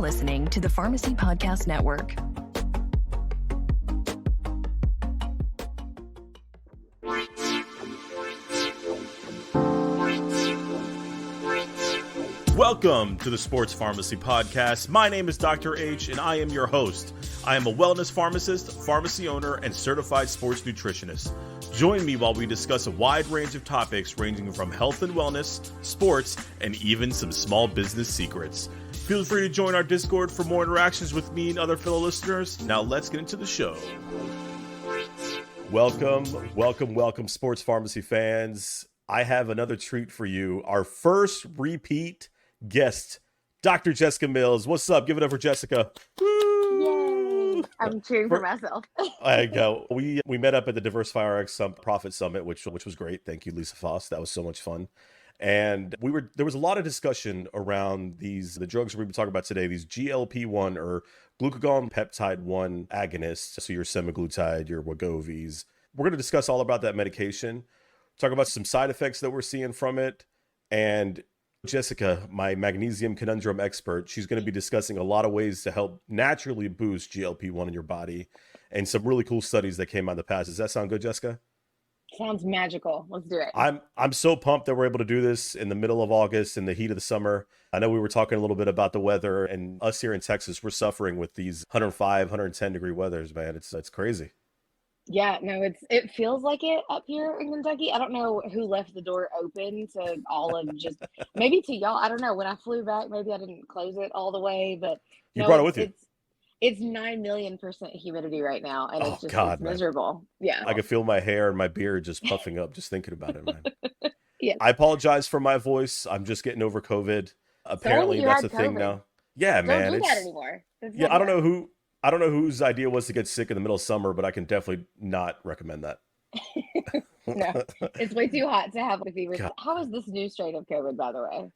listening to the Pharmacy Podcast Network. Welcome to the Sports Pharmacy Podcast. My name is Dr. H, and I am your host. I am a wellness pharmacist, pharmacy owner, and certified sports nutritionist. Join me while we discuss a wide range of topics ranging from health and wellness, sports, and even some small business secrets. Feel free to join our Discord for more interactions with me and other fellow listeners. Now let's get into the show. Welcome, sports pharmacy fans. I have another treat for you. Our first repeat guest, Dr. Jesica Mills. What's up? Give it up for Jessica. Yay! I'm cheering for myself. I go. We met up at the Diversify RX Profit Summit, which was great. Thank you, Lisa Foss. That was so much fun. And there was a lot of discussion around the drugs we've been talking about today, these GLP-1 or Glucagon-like agonists. So your semaglutide, your Wegovy's. We're going to discuss all about that medication, talk about some side effects that we're seeing from it. And Jessica, my magnesium conundrum expert, she's going to be discussing a lot of ways to help naturally boost GLP-1 in your body and some really cool studies that came out in the past. Does that sound good, Jessica? Sounds magical. Let's do it. I'm so pumped that we're able to do this in the middle of August in the heat of the summer. I know we were talking a little bit about the weather, and us here in Texas, we're suffering with these 105, 110 degree weathers, man. It's crazy. Yeah, no, it feels like it up here in Kentucky. I don't know who left the door open to all of just maybe to y'all. I don't know. When I flew back, maybe I didn't close it all the way, but you brought it with you. It's 9,000,000% humidity right now, and it's miserable. Yeah, I can feel my hair and my beard just puffing up just thinking about it, man. Yeah, I apologize for my voice. I'm just getting over COVID. Apparently, that's a thing now. Yeah, man. Don't do that anymore. Yeah, I don't know whose idea was to get sick in the middle of summer, but I can definitely not recommend that. No, it's way too hot to have a fever. God. How is this new strain of COVID, by the way?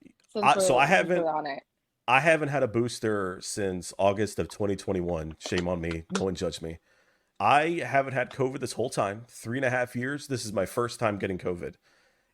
I haven't had a booster since August of 2021. Shame on me. No one judge me. I haven't had COVID this whole time. 3.5 years. This is my first time getting COVID.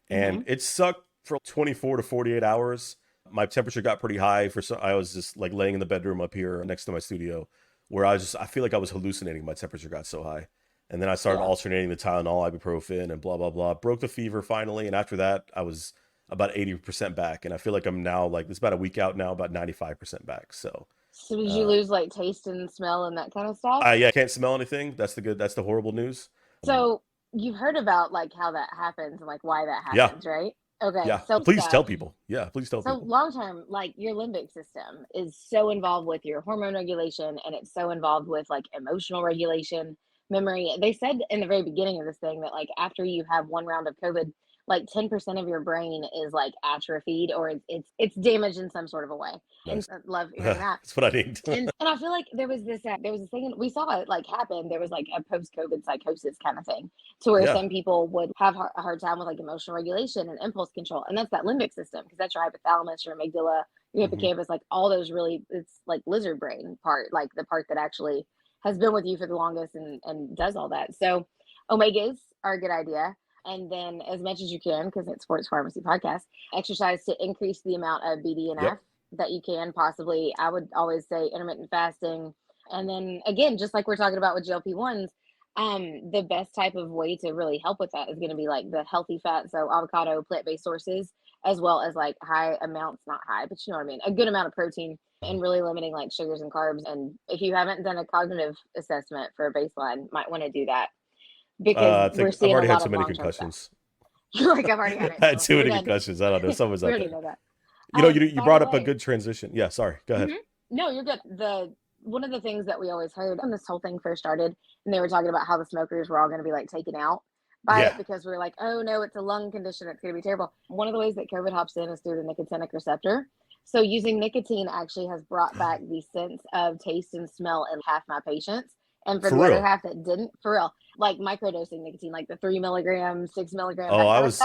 And it sucked for 24 to 48 hours. My temperature got pretty high. I was just like laying in the bedroom up here next to my studio, where I feel like I was hallucinating. My temperature got so high. And then I started alternating the Tylenol, ibuprofen, and blah, blah, blah. Broke the fever finally. And after that, I was about 80% back. And I feel like I'm now, it's about a week out now, about 95% back. So did you lose taste and smell and that kind of stuff? Yeah, I can't smell anything. That's the horrible news. So you've heard about how that happens and why that happens, right? Okay. Yeah. So please tell people. Yeah, please tell people. So long term, your limbic system is so involved with your hormone regulation, and it's so involved with emotional regulation, memory. They said in the very beginning of this thing that after you have one round of COVID, 10% of your brain is atrophied, or it's damaged in some sort of a way. Nice. And I love hearing that. That's what I need. and I feel like there was this thing, we saw it happen. There was a post-COVID psychosis kind of thing, to where some people would have a hard time with emotional regulation and impulse control, and that's that limbic system, because that's your hypothalamus, your amygdala, your hippocampus, all those really, it's lizard brain part, the part that actually has been with you for the longest and does all that. So omegas are a good idea. And then as much as you can, because it's Sports Pharmacy Podcast, exercise to increase the amount of BDNF that you can possibly. I would always say intermittent fasting. And then again, just like we're talking about with GLP-1s, the best type of way to really help with that is going to be the healthy fat. So avocado, plant-based sources, as well as high amounts, not high, but you know what I mean, a good amount of protein, and really limiting sugars and carbs. And if you haven't done a cognitive assessment for a baseline, might want to do that. Because we're seeing I've already had too many concussions. You're I've already had it. I had too many concussions. I don't know. Someone's out there. Know that. You brought up a good transition. Yeah, sorry. Go ahead. No, you're good. One of the things that we always heard when this whole thing first started, and they were talking about how the smokers were all going to be taken out by it, because we were oh no, it's a lung condition, it's going to be terrible. One of the ways that COVID hops in is through the nicotinic receptor. So using nicotine actually has brought back the sense of taste and smell in half my patients. And for the other half that didn't, for real, microdosing nicotine, the 3 milligram, 6 milligram. Oh, I was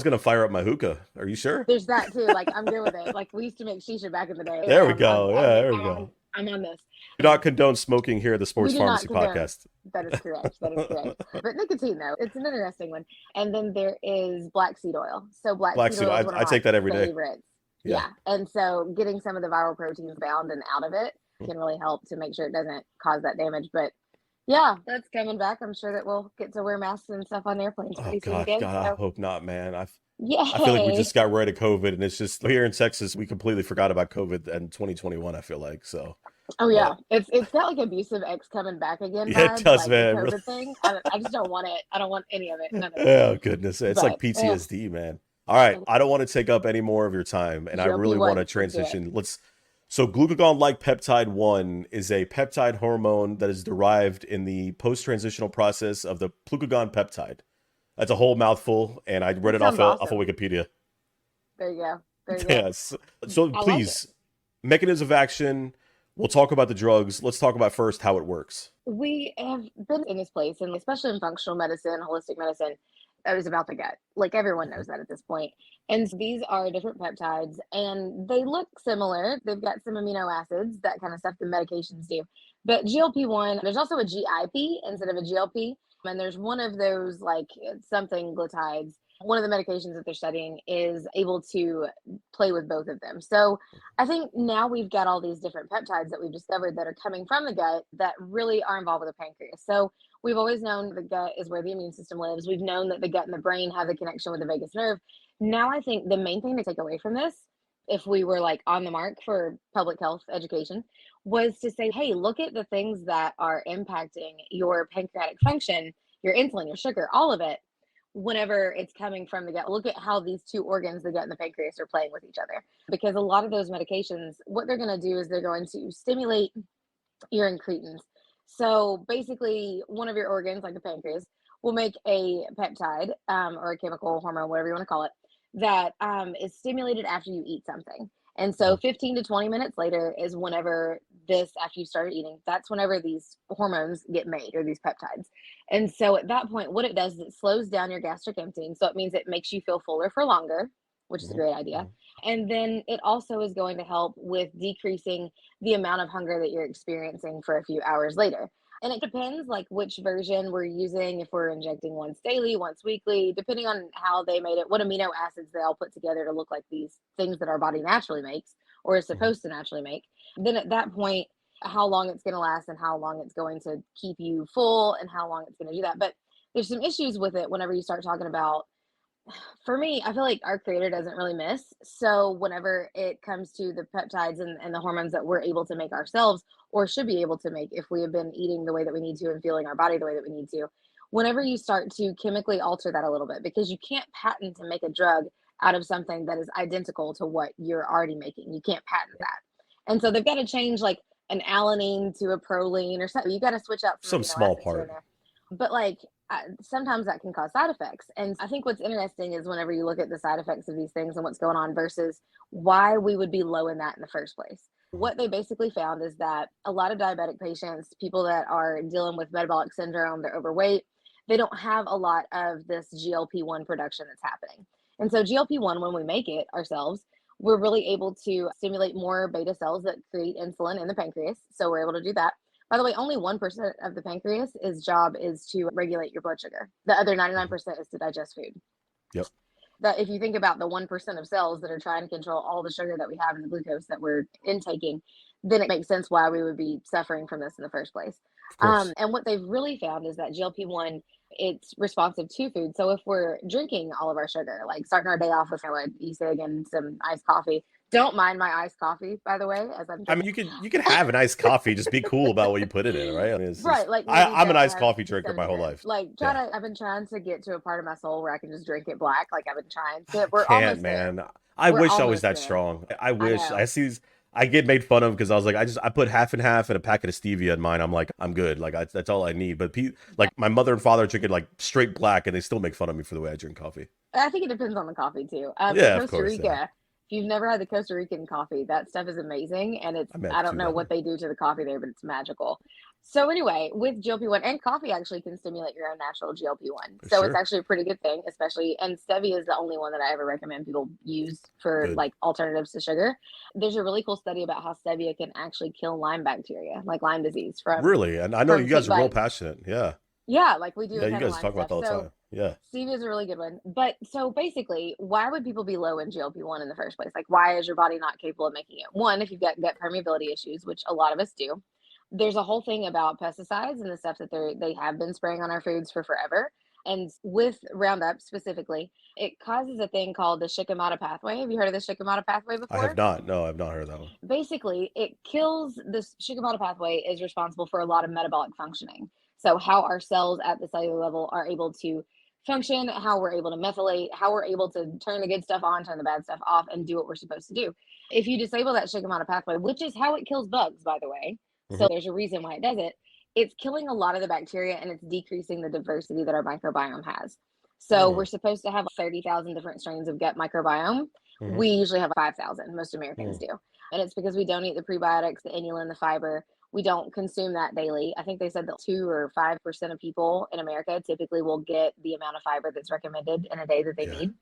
going to fire up my hookah. Are you sure? There's that too. I'm good with it. We used to make shisha back in the day. There we go. There we go. I'm on this. We do not condone smoking here at the Sports Pharmacy Podcast. That is correct. But nicotine, though, it's an interesting one. And then there is black seed oil. So black seed oil. I take that every day. Yeah. And so getting some of the viral proteins bound and out of it can really help to make sure it doesn't cause that damage. But yeah, that's coming back. I'm sure that we'll get to wear masks and stuff on airplanes Oh pretty soon God, again. God, I So hope not, man. I feel like we yay. just got rid of COVID, and it's just here in Texas, we completely forgot about COVID in 2021. I feel like so, Oh yeah, but it's got like abusive ex coming back again yeah, it vibes, does, like the man. Really. COVID thing. I just don't want it. I don't want any of it. None of it. Oh goodness, it's like But PTSD, man. All right, I don't want to take up any more of your time, and I really want to GLP-1, let's do it. transition. So glucagon-like peptide 1 is a peptide hormone that is derived in the post-transitional process of the glucagon peptide. That's a whole mouthful, and I read That it sounds off of awesome. Wikipedia. There you go. There you go. Yes. So I like it. please, mechanism of action. We'll talk about the drugs. Let's talk about first how it works. We have been in this place, and especially in functional medicine, holistic medicine, it was about the gut. Like everyone knows that at this point. And so these are different peptides, and they look similar. They've got some amino acids, that kind of stuff the medications do. But GLP-1, there's also a GIP instead of a GLP. And there's one of those, like something glutides. One of the medications that they're studying is able to play with both of them. So I think now we've got all these different peptides that we've discovered that are coming from the gut that really are involved with the pancreas. So we've always known the gut is where the immune system lives. We've known that the gut and the brain have the connection with the vagus nerve. Now I think the main thing to take away from this, if we were like on the mark for public health education, was to say, hey, look at the things that are impacting your pancreatic function, your insulin, your sugar, all of it whenever it's coming from the gut. Look at how these two organs, the gut and the pancreas, are playing with each other. Because a lot of those medications, what they're going to do is they're going to stimulate your incretins. So basically, one of your organs, like the pancreas, will make a peptide or a chemical hormone, whatever you want to call it, that is stimulated after you eat something. And so 15 to 20 minutes later is whenever after you started eating, that's whenever these hormones get made, or these peptides. And so at that point, what it does is it slows down your gastric emptying. So it means it makes you feel fuller for longer, which is a great idea. And then it also is going to help with decreasing the amount of hunger that you're experiencing for a few hours later. And it depends like which version we're using, if we're injecting once daily, once weekly, depending on how they made it, what amino acids they all put together to look like these things that our body naturally makes or is supposed to naturally make. Then at that point, how long it's going to last and how long it's going to keep you full and how long it's going to do that. But there's some issues with it whenever you start talking about, for me, I feel like our creator doesn't really miss. So whenever it comes to the peptides and the hormones that we're able to make ourselves, or should be able to make if we have been eating the way that we need to and feeling our body the way that we need to, whenever you start to chemically alter that a little bit, because you can't patent to make a drug out of something that is identical to what you're already making. You can't patent that. And so they've got to change like an alanine to a proline or something. You got to switch out some Some amino small acids here and part. there. But like sometimes that can cause side effects. And I think what's interesting is whenever you look at the side effects of these things and what's going on versus why we would be low in that in the first place. What they basically found is that a lot of diabetic patients, people that are dealing with metabolic syndrome, they're overweight, they don't have a lot of this GLP-1 production that's happening. And so GLP-1, when we make it ourselves, we're really able to stimulate more beta cells that create insulin in the pancreas. So we're able to do that. By the way, only 1% of the pancreas' job is to regulate your blood sugar. The other 99% is to digest food. Yep. That if you think about the 1% of cells that are trying to control all the sugar that we have and the glucose that we're intaking, then it makes sense why we would be suffering from this in the first place. Of course. And what they've really found is that GLP-1, it's responsive to food. So if we're drinking all of our sugar, like starting our day off with a e-cig and some iced coffee, don't mind my iced coffee, by the way, as I'm I drinking. mean, you can have an iced coffee. Just be cool about what you put in it, right? I mean, Right, like maybe I'm an don't iced have coffee drinker my whole cinnamon. life. Like Yeah. I've been trying to get to a part of my soul where I can just drink it black. Like I've been trying to. I We're can't, almost there. man. I We're wish I was almost that there. strong. I I wish. know. I get made fun of because I was like, I put half and half and a packet of stevia in mine. I'm like, I'm good. Like that's all I need. But like my mother and father drink it like straight black, and they still make fun of me for the way I drink coffee. I think it depends on the coffee too. In Yeah, of Costa course. Yeah. Rica, if you've never had the Costa Rican coffee, that stuff is amazing. And I meant I to don't do know that. what they do to the coffee there, but it's magical. So anyway, with GLP-1 and coffee actually can stimulate your own natural GLP-1. So it's Sure. actually a pretty good thing, especially, and stevia is the only one that I ever recommend people use for Good. like alternatives to sugar. There's a really cool study about how stevia can actually kill Lyme bacteria, like Lyme disease Really, and I know you from guys tick are real bites. passionate. Yeah. Yeah, like we do Yeah, a you ton of guys Lyme talk about stuff. that all the So time. Yeah. Stevia is a really good one. But so basically, why would people be low in GLP-1 in the first place? Like, why is your body not capable of making it? One, if you've got gut permeability issues, which a lot of us do, there's a whole thing about pesticides and the stuff that they have been spraying on our foods for forever. And with Roundup specifically, it causes a thing called the Shikimata pathway. Have you heard of the Shikimata pathway I have before? not. No, I've not heard of that one. Basically, it kills this Shikimata pathway is responsible for a lot of metabolic functioning. So how our cells at the cellular level are able to function, how we're able to methylate, how we're able to turn the good stuff on, turn the bad stuff off, and do what we're supposed to do. If you disable that Shikimata pathway, which is how it kills bugs, by the way, Hmm. so there's a reason why it does it, it's killing a lot of the bacteria and it's decreasing the diversity that our microbiome has. So we're Oh. supposed to have 30,000 different strains of gut microbiome. Hmm. We usually have 5,000, most Americans Hmm. do. And it's because we don't eat the prebiotics, the inulin, the fiber. We don't consume that daily. I think they said that 2 or 5% of people in America typically will get the amount of fiber that's recommended in a day that they Yeah, need.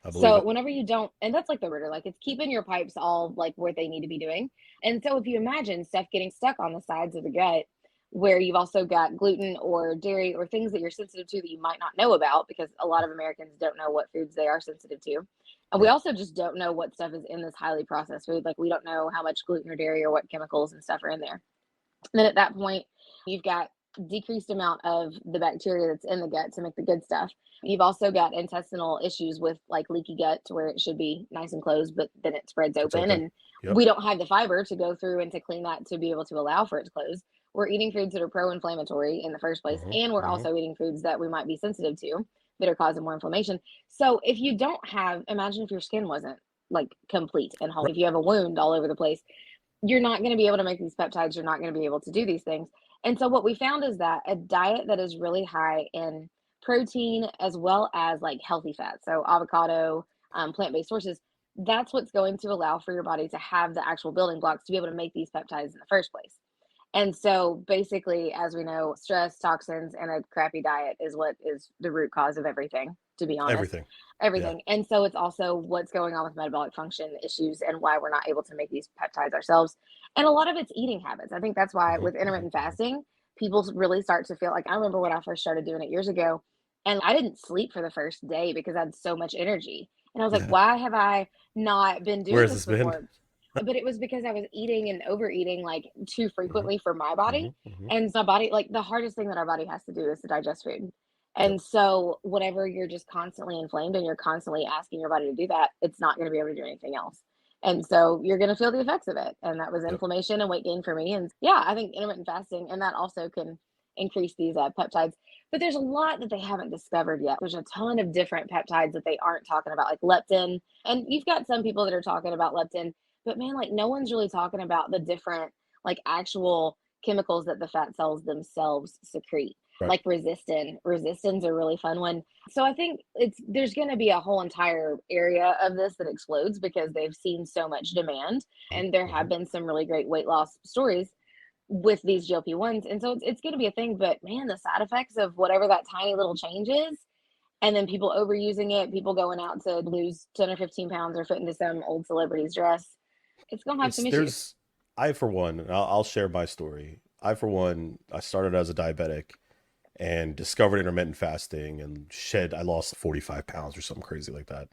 I believe So it. whenever you don't, and that's like the rooter, like it's keeping your pipes all like where they need to be doing. And so if you imagine stuff getting stuck on the sides of the gut, where you've also got gluten or dairy or things that you're sensitive to that you might not know about, because a lot of Americans don't know what foods they are sensitive to. And we Right. also just don't know what stuff is in this highly processed food. Like we don't know how much gluten or dairy or what chemicals and stuff are in there. And then at that point, you've got decreased amount of the bacteria that's in the gut to make the good stuff. You've also got intestinal issues with like leaky gut to where it should be nice and closed, but then it spreads It's open open. and Yep. we don't have the fiber to go through and to clean that to be able to allow for it to close. We're eating foods that are pro-inflammatory in the first place, Hmm. and we're Hmm. also eating foods that we might be sensitive to that are causing more inflammation. So if you don't have, imagine if your skin wasn't like complete and whole, Right. if you have a wound all over the place, you're not going to be able to make these peptides. You're not going to be able to do these things. And so what we found is that a diet that is really high in protein as well as like healthy fats, so avocado, plant-based sources, that's what's going to allow for your body to have the actual building blocks to be able to make these peptides in the first place. And so basically, as we know, stress, toxins, and a crappy diet is what is the root cause of everything, to be honest. Everything. Yeah. Everything. And so it's also what's going on with metabolic function issues and why we're not able to make these peptides ourselves. And a lot of it's eating habits. I think that's why Hmm. with Hmm. intermittent Hmm. fasting, people really start to feel like I remember when I first started doing it years ago, and I didn't sleep for the first day because I had so much energy. And I was like, Yeah. why have I not been Where doing has this this been? before? But it was because I was eating and overeating like too Hmm. frequently for my Hmm. body. Hmm. And my body, like the hardest thing that our body has to do is to digest food. Yep. And so whenever you're just constantly inflamed and you're constantly asking your body to do that, it's not going to be able to do anything else. And so you're going to feel the effects of it. And that was Yep. inflammation and weight gain for me. And yeah, I think intermittent fasting and that also can increase these peptides. But there's a lot that they haven't discovered yet. There's a ton of different peptides that they aren't talking about, like leptin. And you've got some people that are talking about leptin, but man, like no one's really talking about the different, like actual chemicals that the fat cells themselves secrete, Right. like resistin. Resistin's a really fun one. So I think there's going to be a whole entire area of this that explodes because they've seen so much demand, and there Hmm. have been some really great weight loss stories with these GLP-1s. And so it's going to be a thing, but man, the side effects of whatever that tiny little change is, and then people overusing it, people going out to lose 10 or 15 pounds or fit into some old celebrity's dress, it's going to have It's some issues. there's I for one, and I'll share my story. I for one, I started as a diabetic and discovered intermittent fasting and I lost 45 pounds or something crazy like that.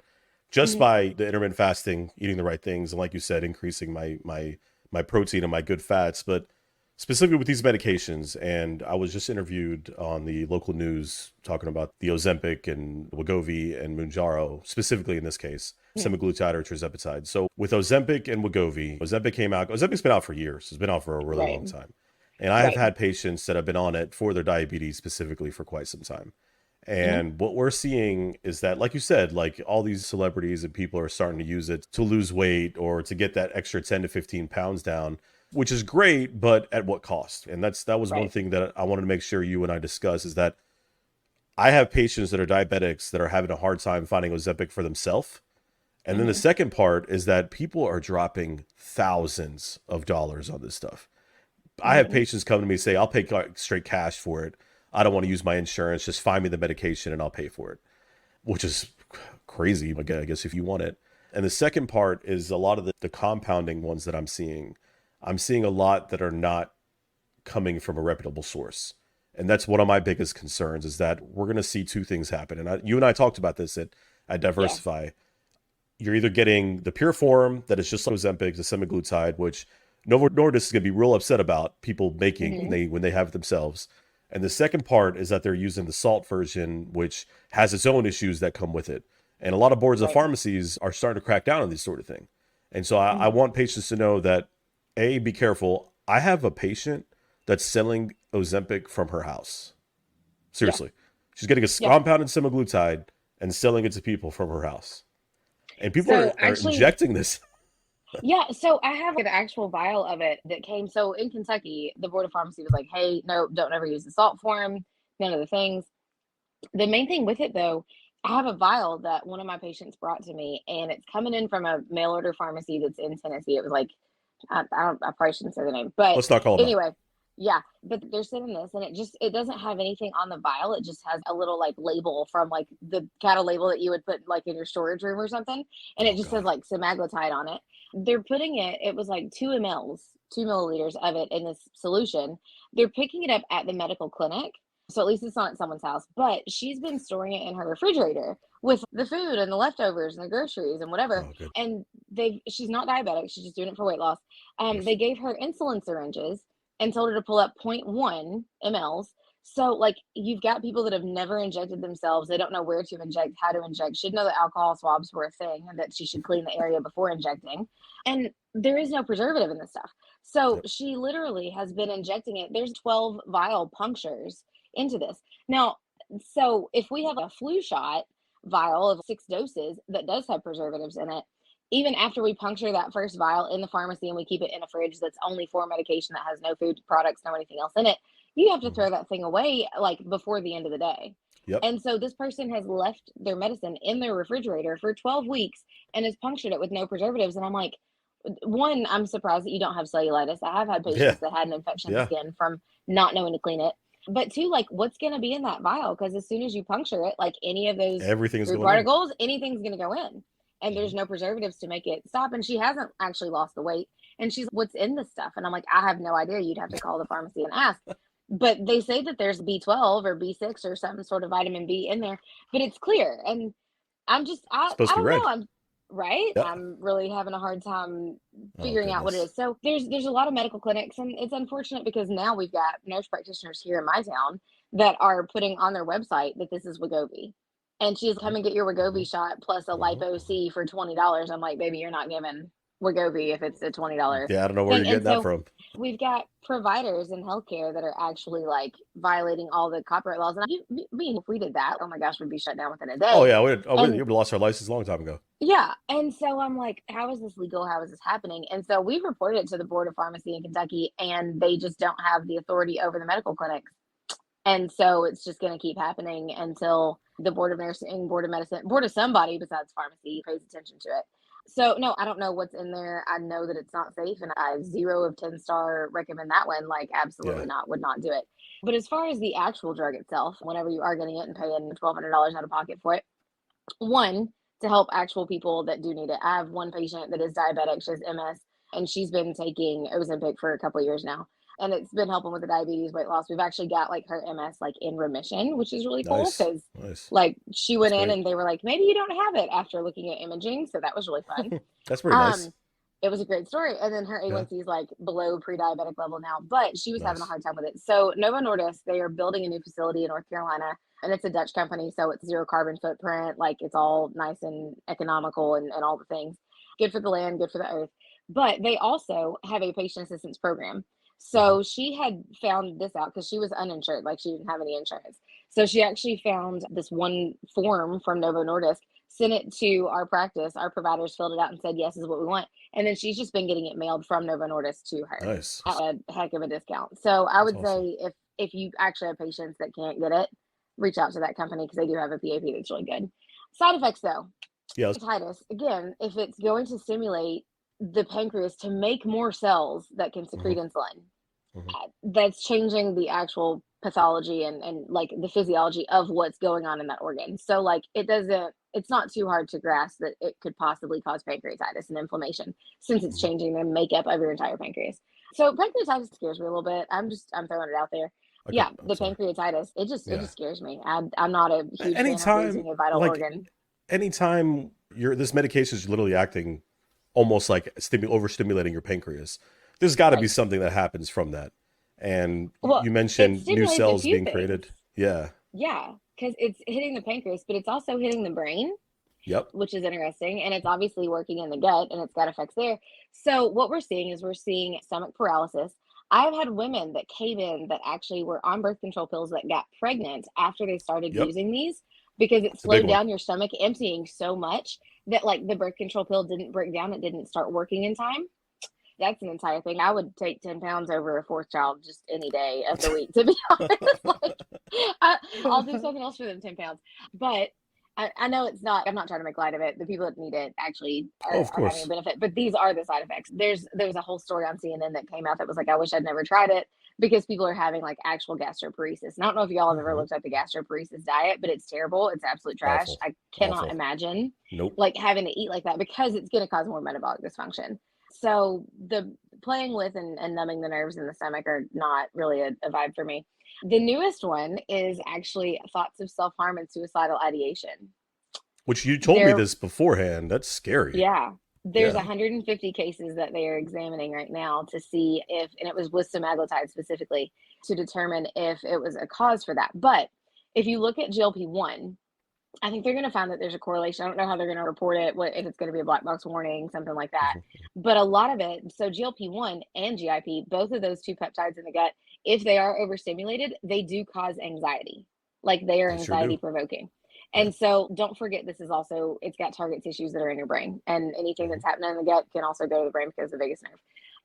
Just Mhm. by the intermittent fasting, eating the right things, and like you said, increasing my protein and my good fats, but specifically with these medications. And I was just interviewed on the local news talking about the Ozempic and Wegovy and Mounjaro, specifically in this case, Yeah. semaglutide or tirzepatide. So with Ozempic and Wegovy, Ozempic came out. Ozempic's been out for years. It's been out for a really Right. long time. And I have Right. had patients that have been on it for their diabetes specifically for quite some time. Hmm. And what we're seeing is that, like you said, like all these celebrities and people are starting to use it to lose weight or to get that extra 10 to 15 pounds down, which is great, but at what cost? And that was one Right. thing that I wanted to make sure you and I discuss is that I have patients that are diabetics that are having a hard time finding Ozempic for themselves. And then the Hmm. second part is that people are dropping thousands of dollars on this stuff. I have Hmm. patients come to me and say, I'll pay straight cash for it. I don't want to use my insurance. Just find me the medication and I'll pay for it, which is crazy, I guess, if you want it. And the second part is a lot of the compounding ones that I'm seeing. I'm seeing a lot that are not coming from a reputable source. And that's one of my biggest concerns, is that we're going to see two things happen. And you and I talked about this at Diversify. Yeah. You're either getting the pure form that is just like Ozempic, the semaglutide, which Novo Nordisk is going to be real upset about people making when they have it themselves. And the second part is that they're using the salt version, which has its own issues that come with it. And a lot of boards of pharmacies are starting to crack down on this sort of thing. And so I want patients to know that, A, be careful. I have a patient that's selling Ozempic from her house. Seriously. She's getting a compounded semaglutide and selling it to people from her house. And people are injecting this. Yeah, so I have an actual vial of it that came. So in Kentucky, the Board of Pharmacy was like, hey, no, don't ever use the salt form, none of the things. The main thing with it, though, I have a vial that one of my patients brought to me, and it's coming in from a mail order pharmacy that's in Tennessee. It was like, I probably shouldn't say the name, but let's not call it anyway. Yeah, but they're sending this, and it doesn't have anything on the vial. It just has a little like label from like the cattle label that you would put like in your storage room or something, and it just says like semaglutide on it. They're putting it was like 2 milliliters of it in this solution. They're picking it up at the medical clinic, so at least it's not at someone's house. But she's been storing it in her refrigerator with the food and the leftovers and the groceries and whatever. And she's not diabetic; she's just doing it for weight loss. They gave her insulin syringes and told her to pull up 0.1 mLs. So like you've got people that have never injected themselves. They don't know where to inject, how to inject, should know that alcohol swabs were a thing and that she should clean the area before injecting. And there is no preservative in this stuff. So she literally has been injecting it. There's 12 vial punctures into this. Now, so if we have a flu shot vial of 6 doses that does have preservatives in it, even after we puncture that first vial in the pharmacy and we keep it in a fridge that's only for medication that has no food products, no anything else in it, you have to throw that thing away like before the end of the day. And so this person has left their medicine in their refrigerator for 12 weeks and has punctured it with no preservatives. And I'm like, one, I'm surprised that you don't have cellulitis. I have had patients that had an infection in the skin from not knowing to clean it. But two, like what's going to be in that vial? Because as soon as you puncture it, like any of those free particles, anything's going to go in. And there's no preservatives to make it stop. And she hasn't actually lost the weight. And she's, what's in this stuff? And I'm like, I have no idea. You'd have to call the pharmacy and ask. But they say that there's B12 or B6 or some sort of vitamin B in there, but it's clear. And I'm just, I don't know. I'm right. I'm really having a hard time figuring out what it is. So there's a lot of medical clinics, and it's unfortunate because now we've got nurse practitioners here in my town that are putting on their website that this is Wegovy. And she's come and get your Wegovy shot plus a lipo C for $20. I'm like, baby, you're not giving Wegovy if it's a $20. Yeah, I don't know where you're getting that from. We've got providers in healthcare that are actually like violating all the copyright laws. And if we did that, oh my gosh, we'd be shut down within a day. Oh yeah, we would lost our license a long time ago. Yeah. And so I'm like, how is this legal? How is this happening? And so we've reported it to the Board of Pharmacy in Kentucky, and they just don't have the authority over the medical clinics. And so it's just going to keep happening until the Board of Nursing, Board of Medicine, Board of somebody besides pharmacy pays attention to it. So no, I don't know what's in there. I know that it's not safe, and I 0 of 10 star recommend that one. Like absolutely not, would not do it. But as far as the actual drug itself, whenever you are getting it and paying $1,200 out of pocket for it, one, to help actual people that do need it. I have one patient that is diabetic, she has MS, and she's been taking Ozempic for a couple of years now. And it's been helping with the diabetes, weight loss. We've actually got like her MS like in remission, which is really cool because like she went in and they were like, maybe you don't have it after looking at imaging. So that was really fun. That's pretty nice. It was a great story. And then her A1C is like below pre-diabetic level now, but she was having a hard time with it. So Novo Nordisk, they are building a new facility in North Carolina, and it's a Dutch company. So it's 0 carbon footprint. Like it's all nice and economical and all the things. Good for the land, good for the earth. But they also have a patient assistance program. So she had found this out because she was uninsured, like she didn't have any insurance. So she actually found this one form from Novo Nordisk, sent it to our practice. Our providers filled it out and said, yes, this is what we want. And then she's just been getting it mailed from Novo Nordisk to her at a heck of a discount. So I would say if you actually have patients that can't get it, reach out to that company because they do have a PAP that's really good. Side effects though, hepatitis, again, if it's going to stimulate the pancreas to make more cells that can secrete insulin, that's changing the actual pathology and like the physiology of what's going on in that organ. So like it's not too hard to grasp that it could possibly cause pancreatitis and inflammation since it's changing the makeup of your entire pancreas. So pancreatitis scares me a little bit. I'm throwing it out there. Yeah, I'm the sorry. pancreatitis. It Yeah. just scares me. I'm not a huge fan of Anytime, losing a vital like organ. anytime this medication is literally acting almost like overstimulating your pancreas, there's got to be Right. something that happens from that. And Well, you it mentioned new stimulates a cells few being things. created. Yeah. Yeah, because it's hitting the pancreas, but it's also hitting the brain, Yep. which is interesting. And it's obviously working in the gut and it's got effects there. So, what we're seeing is we're seeing stomach paralysis. I've had women that came in that actually were on birth control pills that got pregnant after they started Yep. using these because it It's a big slowed one. down your stomach emptying so much that, like, the birth control pill didn't break down, it didn't start working in time. That's an entire thing. I would take 10 pounds over a fourth child just any day of the week, to be honest. Like, I'll do something else for them 10 pounds. But I know it's not, I'm not trying to make light of it. The people that need it actually Oh, of are having a course. benefit, but these are the side effects. There was a whole story on CNN that came out that was like, I wish I'd never tried it because people are having like actual gastroparesis. And I don't know if y'all have ever Hmm. looked at the gastroparesis diet, but it's terrible. It's absolute trash. Awful. I cannot Awful. imagine Nope. like having to eat like that because it's going to cause more metabolic dysfunction. So the playing with and numbing the nerves in the stomach are not really a vibe for me. The newest one is actually thoughts of self harm and suicidal ideation. Which you told me There, this beforehand. That's scary. yeah, there's Yeah. 150 cases that they are examining right now to see if, and it was with semaglutide specifically, to determine if it was a cause for that. But if you look at GLP-1, I think they're going to find that there's a correlation. I don't know how they're going to report it, what if it's going to be a black box warning, something like that. Hmm. But a lot of it, so GLP-1 and GIP, both of those two peptides in the gut, if they are overstimulated, they do cause anxiety. Like they are They sure anxiety do. provoking. Yeah. And so don't forget this is also it's got target tissues that are in your brain. And anything Hmm. that's happening in the gut can also go to the brain because of the vagus nerve.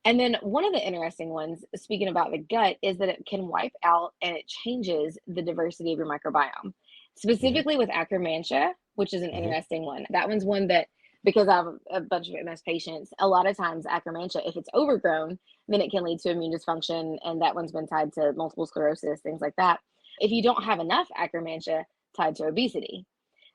And then one of the interesting ones, speaking about the gut, is that it can wipe out and it changes the diversity of your microbiome Hmm. specifically with acromantia, which is an Hmm. interesting one. That one's one that, because I have a bunch of MS patients, a lot of times acromantia, if it's overgrown, then it can lead to immune dysfunction. And that one's been tied to multiple sclerosis, things like that. If you don't have enough acromantia, tied to obesity.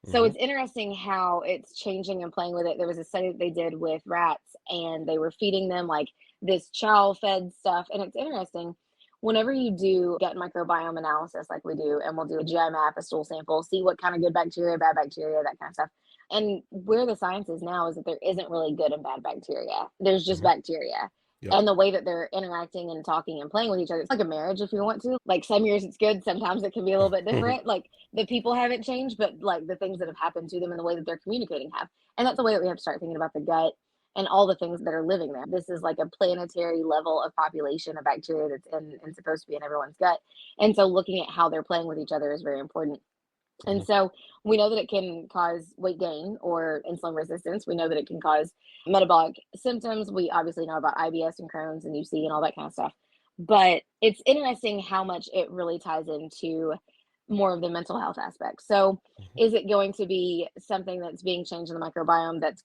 So Hmm. it's interesting how it's changing and playing with it. There was a study that they did with rats and they were feeding them like this chow fed stuff. And it's interesting whenever you do gut microbiome analysis like we do, and we'll do a GI map, a stool sample, see what kind of good bacteria, bad bacteria, that kind of stuff. And where the science is now is that there isn't really good and bad bacteria. There's just Hmm. bacteria. Yep. And the way that they're interacting and talking and playing with each other, it's like a marriage if you want to. Like some years it's good, sometimes it can be a little bit different. Like the people haven't changed, but like the things that have happened to them and the way that they're communicating have. And that's the way that we have to start thinking about the gut and all the things that are living there. This is like a planetary level of population of bacteria that's in and supposed to be in everyone's gut. And so looking at how they're playing with each other is very important. And Hmm. so we know that it can cause weight gain or insulin resistance. We know that it can cause metabolic symptoms. We obviously know about IBS and Crohn's and UC and all that kind of stuff. But it's interesting how much it really ties into more of the mental health aspect. So, is it going to be something that's being changed in the microbiome that's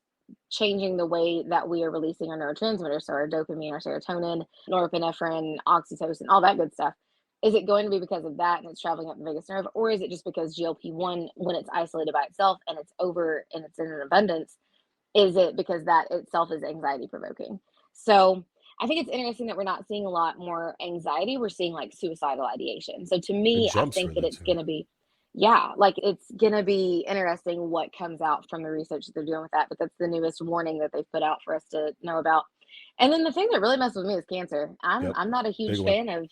changing the way that we are releasing our neurotransmitters, so our dopamine, our serotonin, norepinephrine, oxytocin, all that good stuff? Is it going to be because of that and it's traveling up the vagus nerve, or is it just because GLP-1, when it's isolated by itself and it's over and it's in an abundance, is it because that itself is anxiety provoking? So I think it's interesting that we're not seeing a lot more anxiety. We're seeing like suicidal ideation. So to It me, I jumps think that really it's too. going to be, yeah, like it's going to be interesting what comes out from the research that they're doing with that. But that's the newest warning that they've put out for us to know about. And then the thing that really messes with me is cancer. Yep. I'm not a Big huge one. fan of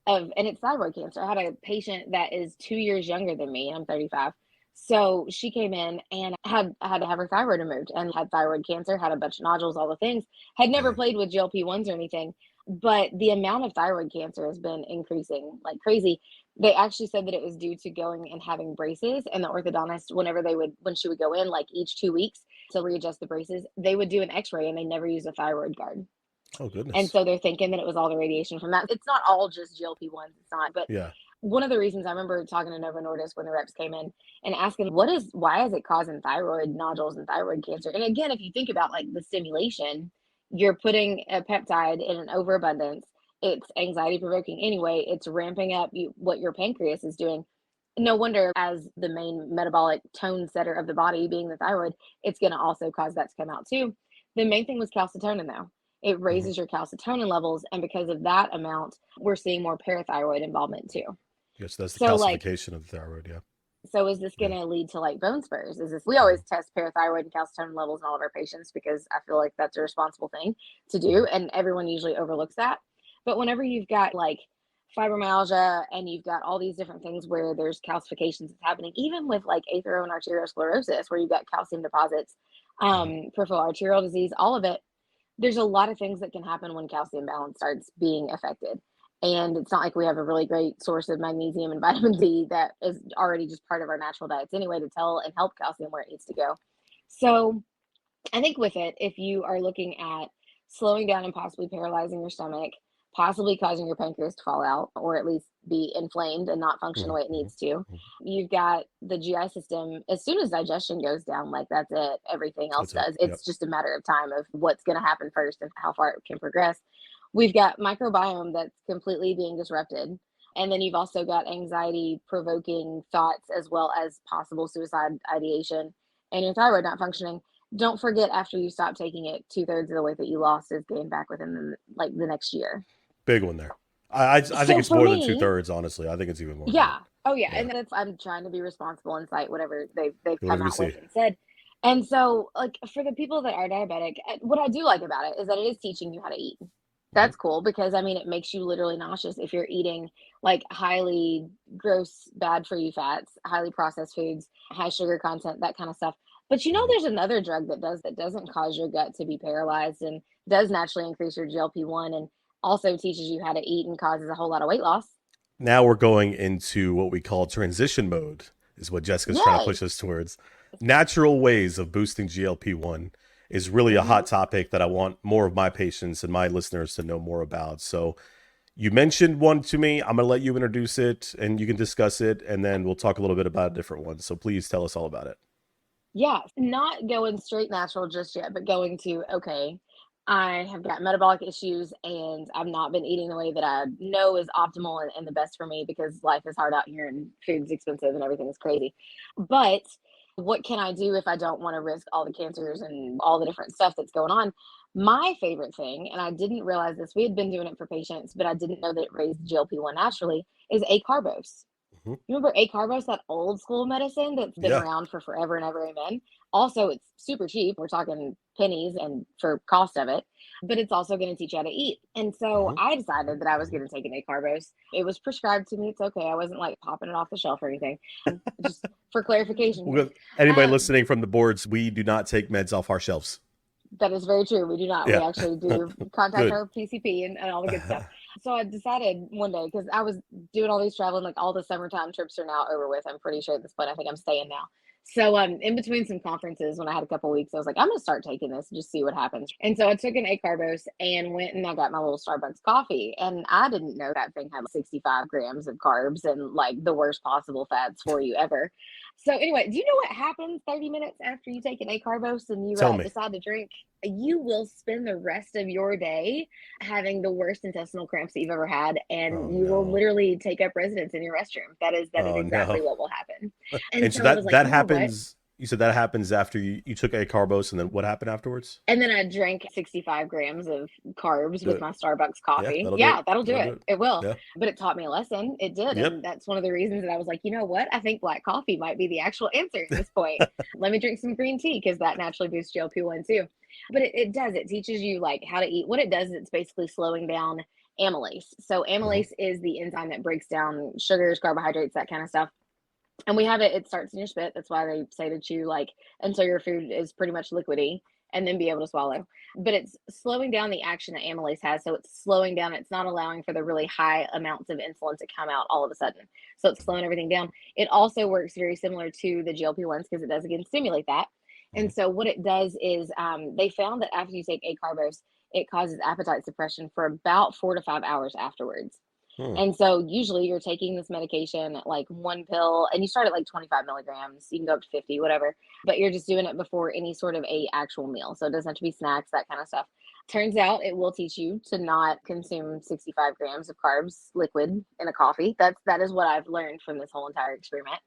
and it's thyroid cancer. I had a patient that is 2 years younger than me. I'm 35. So she came in and had to have her thyroid removed and had thyroid cancer, had a bunch of nodules, all the things. Had never Dang. played with GLP-1s or anything, but the amount of thyroid cancer has been increasing like crazy. They actually said that it was due to going and having braces, and the orthodontist, when she would go in, like each 2 weeks to readjust the braces, they would do an X-ray and they never use a thyroid guard. Oh And goodness. so they're thinking that it was all the radiation from that. It's not all just GLP-1s, it's not. But Yeah. one of the reasons I remember talking to Novo Nordisk when the reps came in and asking, why is it causing thyroid nodules and thyroid cancer? And again, if you think about like the stimulation, you're putting a peptide in an overabundance. It's anxiety provoking anyway. It's ramping up what your pancreas is doing. No wonder, as the main metabolic tone setter of the body being the thyroid, it's going to also cause that to come out too. The main thing was calcitonin, though. it raises your calcitonin levels. And because of that amount, we're seeing more parathyroid involvement too. Yes, that's the So like, calcification of the thyroid. Yeah. so is this going Yeah. to lead to like bone spurs? Is this, we always test parathyroid and calcitonin levels in all of our patients because I feel like that's a responsible thing to do. And everyone usually overlooks that. But whenever you've got like fibromyalgia and you've got all these different things where there's calcifications that's happening, even with like atherosclerosis and arteriosclerosis, where you've got calcium deposits, peripheral arterial disease, all of it, there's a lot of things that can happen when calcium balance starts being affected. And it's not like we have a really great source of magnesium and vitamin D that is already just part of our natural diets anyway to tell and help calcium where it needs to go. So I think with it, if you are looking at slowing down and possibly paralyzing your stomach, possibly causing your pancreas to fall out or at least be inflamed and not function the way it needs to, you've got the GI system. As soon as digestion goes down, like that's it, everything else That's it. does. It's just a matter of time of what's going to happen first and how far it can progress. We've got microbiome that's completely being disrupted. And then you've also got anxiety provoking thoughts as well as possible suicide ideation and your thyroid not functioning. Don't forget, after you stop taking it, 2/3 of the weight that you lost is gained back within the next year. Big one there. I think it's more than 2/3, honestly. I think it's even more. Yeah. Oh yeah. And that's, I'm trying to be responsible and cite whatever they've come out with and said. And so like for the people that are diabetic, what I do like about it is that it is teaching you how to eat. That's cool because I mean, it makes you literally nauseous if you're eating like highly gross, bad for you fats, highly processed foods, high sugar content, that kind of stuff. But you know, there's another drug that doesn't cause your gut to be paralyzed and does naturally increase your GLP-1 and also teaches you how to eat and causes a whole lot of weight loss. Now we're going into what we call transition mode, is what Jessica's trying to push us towards. Natural ways of boosting GLP-1 is really a hot topic that I want more of my patients and my listeners to know more about. So you mentioned one to me. I'm going to let you introduce it and you can discuss it, and then we'll talk a little bit about a different one. So please tell us all about it. Yeah, not going straight natural just yet, but going to, okay, I have got metabolic issues and I've not been eating the way that I know is optimal and the best for me because life is hard out here and food's expensive and everything is crazy. But what can I do if I don't want to risk all the cancers and all the different stuff that's going on? My favorite thing, and I didn't realize this, we had been doing it for patients, but I didn't know that it raised GLP-1 naturally, is acarbose. You remember acarbose, that old school medicine that's been around for forever and ever, amen? Also, it's super cheap. We're talking pennies and for cost of it, but it's also going to teach you how to eat. And so I decided that I was going to take an acarbose. It was prescribed to me. It's okay. I wasn't like popping it off the shelf or anything. Just for clarification. Well, anybody listening from the boards, we do not take meds off our shelves. That is very true. We do not. Yeah. We actually do contact our PCP and all the good stuff. So I decided one day, because I was doing all these traveling, like all the summertime trips are now over with. I'm pretty sure at this point, I think I'm staying now. So in between some conferences, when I had a couple weeks, I was like, I'm going to start taking this and just see what happens. And so I took an acarbose and went and I got my little Starbucks coffee. And I didn't know that thing had 65 grams of carbs and like the worst possible fats for you ever. So anyway, do you know what happens 30 minutes after you take an acarbose and you decide to drink? You will spend the rest of your day having the worst intestinal cramps that you've ever had, and you will literally take up residence in your restroom. That is exactly what will happen. And so that happens. You said that happens after you took acarbose, and then what happened afterwards? And then I drank 65 grams of carbs with my Starbucks coffee. That'll do it. It will. Yeah. But it taught me a lesson. It did. And that's one of the reasons that I was like, you know what? I think black coffee might be the actual answer at this point. Let me drink some green tea because that naturally boosts GLP-1 too. But it does. It teaches you like how to eat. What it does is it's basically slowing down amylase. So amylase is the enzyme that breaks down sugars, carbohydrates, that kind of stuff. And we have it, it starts in your spit. That's why they say to chew like until your food is pretty much liquidy and then be able to swallow. But it's slowing down the action that amylase has. So it's slowing down. It's not allowing for the really high amounts of insulin to come out all of a sudden. So it's slowing everything down. It also works very similar to the GLP-1s because it does, again, stimulate that. And so what it does is they found that after you take acarbose, it causes appetite suppression for about 4 to 5 hours afterwards. And so usually you're taking this medication, like one pill, and you start at like 25 milligrams. You can go up to 50, whatever, but you're just doing it before any sort of a actual meal. So it doesn't have to be snacks, that kind of stuff. Turns out it will teach you to not consume 65 grams of carbs liquid in a coffee. That is what I've learned from this whole entire experiment.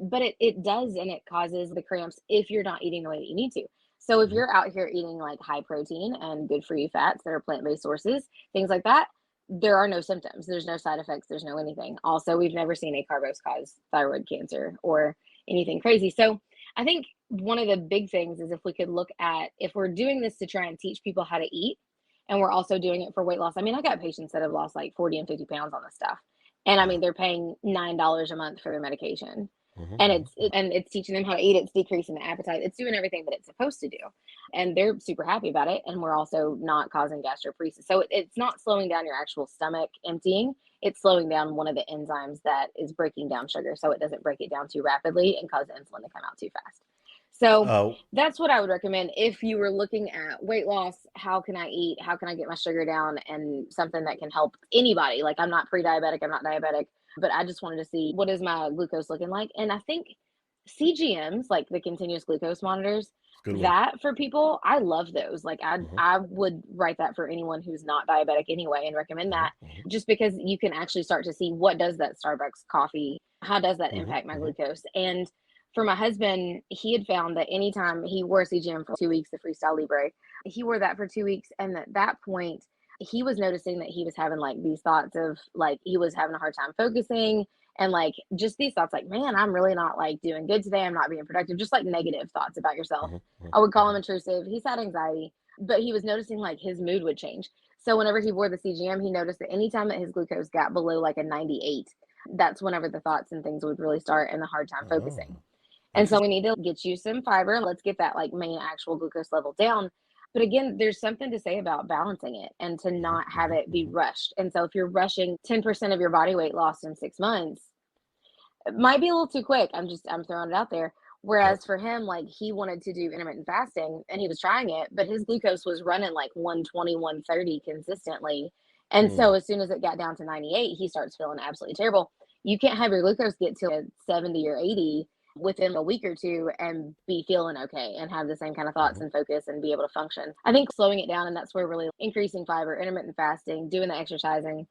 But it does, and it causes the cramps if you're not eating the way that you need to. So if you're out here eating like high protein and good for you fats that are plant-based sources, things like that, there are no symptoms. There's no side effects. There's no anything. Also, we've never seen acarbose cause thyroid cancer or anything crazy. So I think one of the big things is if we could look at, if we're doing this to try and teach people how to eat, and we're also doing it for weight loss. I mean, I got patients that have lost like 40 and 50 pounds on this stuff. And I mean, they're paying $9 a month for their medication. And it's teaching them how to eat. It's decreasing the appetite. It's doing everything that it's supposed to do. And they're super happy about it. And we're also not causing gastroparesis. So it's not slowing down your actual stomach emptying. It's slowing down one of the enzymes that is breaking down sugar. So it doesn't break it down too rapidly and cause insulin to come out too fast. So that's what I would recommend. If you were looking at weight loss, how can I eat? How can I get my sugar down? And something that can help anybody. Like, I'm not pre-diabetic. I'm not diabetic. But I just wanted to see, what is my glucose looking like? And I think CGMs, like the continuous glucose monitors, that for people, I love those. Like I would write that for anyone who's not diabetic anyway and recommend that, just because you can actually start to see, what does that Starbucks coffee, how does that impact my glucose? And for my husband, he had found that anytime he wore a CGM for 2 weeks, the Freestyle Libre, he wore that for 2 weeks. And at that point, he was noticing that he was having like these thoughts of like, he was having a hard time focusing, and like just these thoughts like, man, I'm really not like doing good today. I'm not being productive. Just like negative thoughts about yourself. I would call him intrusive. He's had anxiety, but he was noticing like his mood would change. So whenever he wore the CGM, he noticed that anytime that his glucose got below like a 98, that's whenever the thoughts and things would really start and the hard time focusing. And so we need to get you some fiber. Let's get that like main actual glucose level down. But again, there's something to say about balancing it and to not have it be rushed. And so if you're rushing 10% of your body weight loss in 6 months, it might be a little too quick. I'm throwing it out there. Whereas for him, like, he wanted to do intermittent fasting and he was trying it, but his glucose was running like 120, 130 consistently. And so as soon as it got down to 98, he starts feeling absolutely terrible. You can't have your glucose get to 70 or 80 within a week or two and be feeling okay and have the same kind of thoughts and focus and be able to function. I think slowing it down, and that's where really increasing fiber, intermittent fasting, doing the exercising,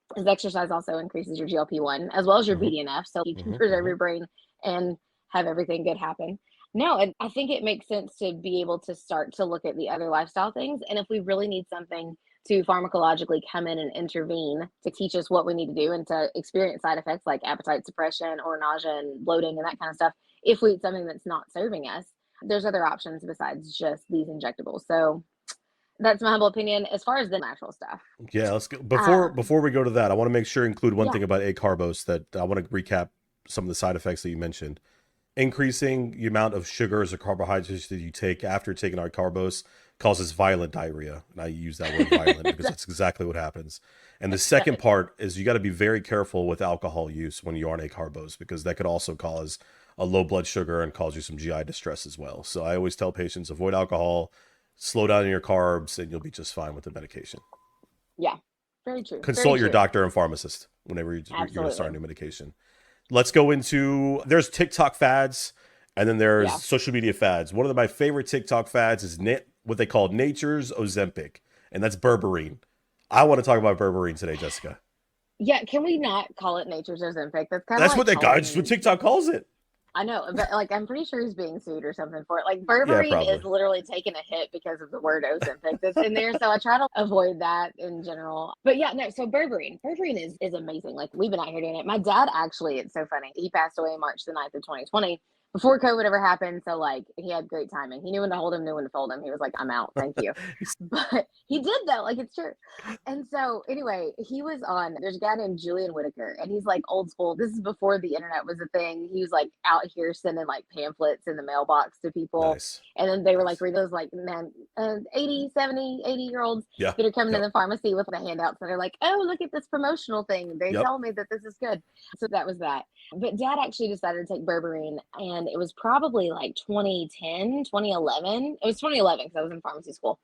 because exercise also increases your GLP-1 as well as your BDNF, so you can preserve your brain and have everything good happen. No, and I think it makes sense to be able to start to look at the other lifestyle things. And if we really need something to pharmacologically come in and intervene to teach us what we need to do and to experience side effects like appetite suppression or nausea and bloating and that kind of stuff, if we eat something that's not serving us, there's other options besides just these injectables. So that's my humble opinion as far as the natural stuff. Yeah, let's go. Before we go to that, I want to make sure to include one thing about acarbose that I want to recap some of the side effects that you mentioned. Increasing the amount of sugars or carbohydrates that you take after taking acarbose causes violent diarrhea. And I use that word violent because that's exactly what happens. And the second part is you got to be very careful with alcohol use when you are on acarbose, because that could also cause a low blood sugar and cause you some GI distress as well. So I always tell patients, avoid alcohol, slow down your carbs, and you'll be just fine with the medication. Yeah, very true. Consult your doctor and pharmacist whenever you're going to start a new medication. Let's go into, there's TikTok fads, and then there's social media fads. One of my favorite TikTok fads is what they call Nature's Ozempic, and that's berberine. I want to talk about berberine today, Jessica. Yeah, can we not call it Nature's Ozempic? That's what what TikTok calls it. I know, but like, I'm pretty sure he's being sued or something for it. Like, berberine is literally taking a hit because of the word Ozempic that's in there. So I try to avoid that in general. But yeah, no, so berberine is amazing. Like, we've been out here doing it. My dad, actually, it's so funny. He passed away March the 9th of 2020. Before COVID ever happened. So like, he had great timing. He knew when to hold him, knew when to fold him. He was like, I'm out. Thank you. But he did though. Like, it's true. And so anyway, he was on, there's a guy named Julian Whitaker, and he's like old school. This is before the internet was a thing. He was like out here sending like pamphlets in the mailbox to people. Nice. And then they were like, read those like, man, 80, 70, 80-year-olds that are coming to the pharmacy with the handouts that are like, oh, look at this promotional thing. They tell me that this is good. So that was that. But dad actually decided to take berberine, and it was probably like 2010, 2011. It was 2011 because I was in pharmacy school.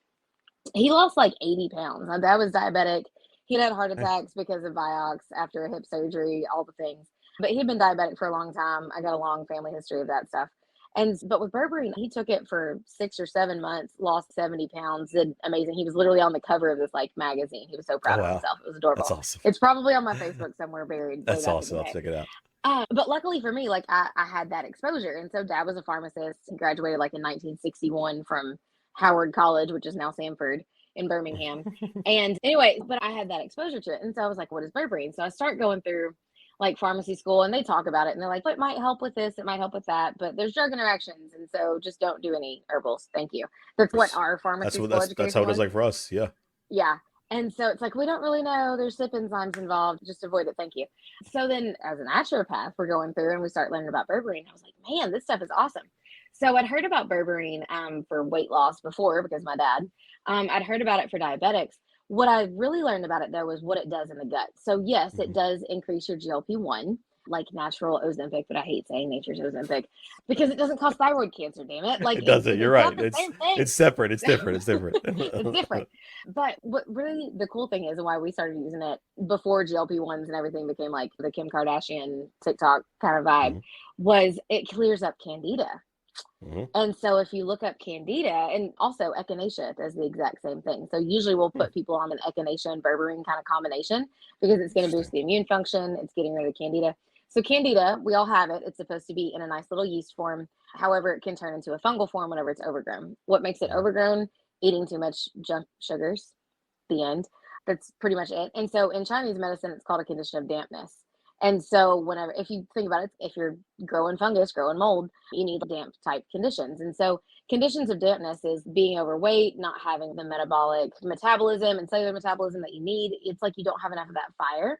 He lost like 80 pounds. My dad was diabetic. He'd had heart attacks because of Vioxx after a hip surgery, all the things. But he'd been diabetic for a long time. I got a long family history of that stuff. But with berberine, he took it for 6 or 7 months, lost 70 pounds, did amazing. He was literally on the cover of this like magazine. He was so proud of himself. It was adorable. That's awesome. It's probably on my Facebook somewhere buried. That's awesome. I'll check it out. But luckily for me, like I had that exposure. And so dad was a pharmacist, graduated like in 1961 from Howard College, which is now Sanford in Birmingham. And anyway, but I had that exposure to it. And so I was like, what is berberine? So I start going through like pharmacy school and they talk about it and they're like, well, it might help with this, it might help with that, but there's drug interactions. And so just don't do any herbals. Thank you. That's what our That's pharmacy what school that's how education it is was. like for us. Yeah. Yeah. And so it's like, we don't really know. There's CYP enzymes involved. Just avoid it. Thank you. So then as a naturopath, we're going through and we start learning about berberine. I was like, man, this stuff is awesome. So I'd heard about berberine for weight loss before because my dad. I'd heard about it for diabetics. What I really learned about it though was what it does in the gut. So yes, it does increase your GLP-1, like natural Ozempic, but I hate saying nature's Ozempic because it doesn't cause thyroid cancer, damn it. Like It doesn't. You're it's not right. the same thing. It's separate. It's different. It's different. It's different. But what really the cool thing is and why we started using it before GLP-1s and everything became like the Kim Kardashian TikTok kind of vibe was it clears up candida. And so if you look up candida and also echinacea does the exact same thing. So usually we'll put people on an echinacea and berberine kind of combination because it's going to boost the immune function. It's getting rid of candida. So candida, we all have it. It's supposed to be in a nice little yeast form. However, it can turn into a fungal form whenever it's overgrown. What makes it overgrown? Eating too much junk sugars. The end. That's pretty much it. And so in Chinese medicine, it's called a condition of dampness. And so whenever, if you think about it, if you're growing fungus, growing mold, you need damp type conditions. And so conditions of dampness is being overweight, not having the metabolic metabolism and cellular metabolism that you need. It's like you don't have enough of that fire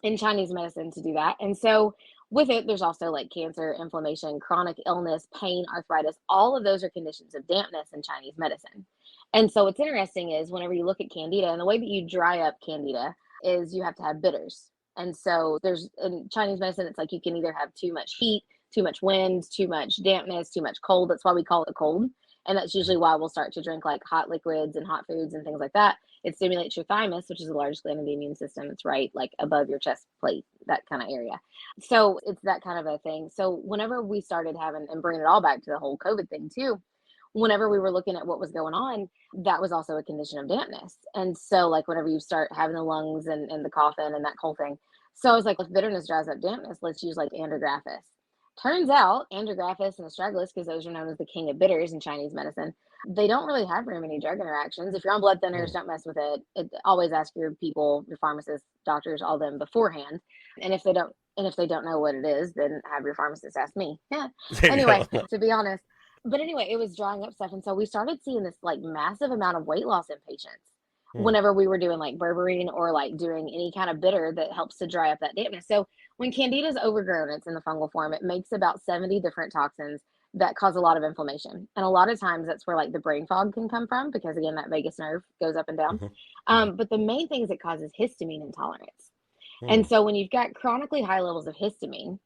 in Chinese medicine to do that. And so with it, there's also like cancer, inflammation, chronic illness, pain, arthritis. All of those are conditions of dampness in Chinese medicine. And so what's interesting is whenever you look at candida, and the way that you dry up candida is you have to have bitters. And so there's in Chinese medicine, it's like you can either have too much heat, too much wind, too much dampness, too much cold. That's why we call it a cold. And that's usually why we'll start to drink like hot liquids and hot foods and things like that. It stimulates your thymus, which is the largest gland of the immune system. It's right like above your chest plate, that kind of area. So it's that kind of a thing. So whenever we started having and bringing it all back to the whole COVID thing too, whenever we were looking at what was going on, that was also a condition of dampness. And so like whenever you start having the lungs and the coughing and that whole thing. So I was like, if bitterness dries up dampness, let's use like andrographis. Turns out andrographis and astragalus, because those are known as the king of bitters in Chinese medicine, they don't really have very many drug interactions. If you're on blood thinners, don't mess with it. Always ask your people, your pharmacists, doctors, all them beforehand. And if they don't know what it is, then have your pharmacist ask me. Yeah. Anyway, to be honest. But anyway, it was drying up stuff. And so we started seeing this like massive amount of weight loss in patients whenever we were doing like berberine or like doing any kind of bitter that helps to dry up that dampness. So when candida is overgrown, it's in the fungal form, it makes about 70 different toxins that cause a lot of inflammation. And a lot of times that's where like the brain fog can come from because again, that vagus nerve goes up and down. But the main thing is it causes histamine intolerance. And so when you've got chronically high levels of histamine,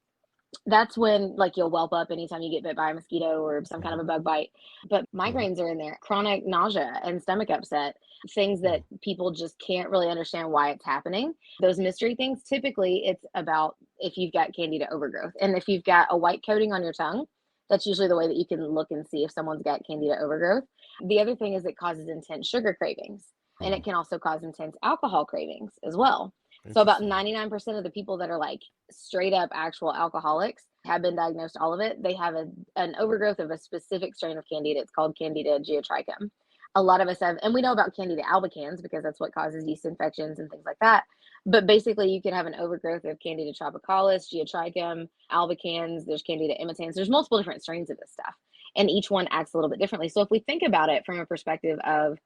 that's when like you'll whelp up anytime you get bit by a mosquito or some kind of a bug bite. But migraines are in there, chronic nausea and stomach upset, things that people just can't really understand why it's happening. Those mystery things, typically it's about if you've got candida overgrowth. And if you've got a white coating on your tongue, that's usually the way that you can look and see if someone's got candida overgrowth. The other thing is it causes intense sugar cravings, and it can also cause intense alcohol cravings as well. So about 99% of the people that are like straight up actual alcoholics have been diagnosed, all of it. They have an overgrowth of a specific strain of candida. It's called candida geotrichum. A lot of us have, and we know about candida albicans because that's what causes yeast infections and things like that. But basically you can have an overgrowth of candida tropicalis, geotrichum, albicans, there's candida imitans. There's multiple different strains of this stuff. And each one acts a little bit differently. So if we think about it from a perspective of,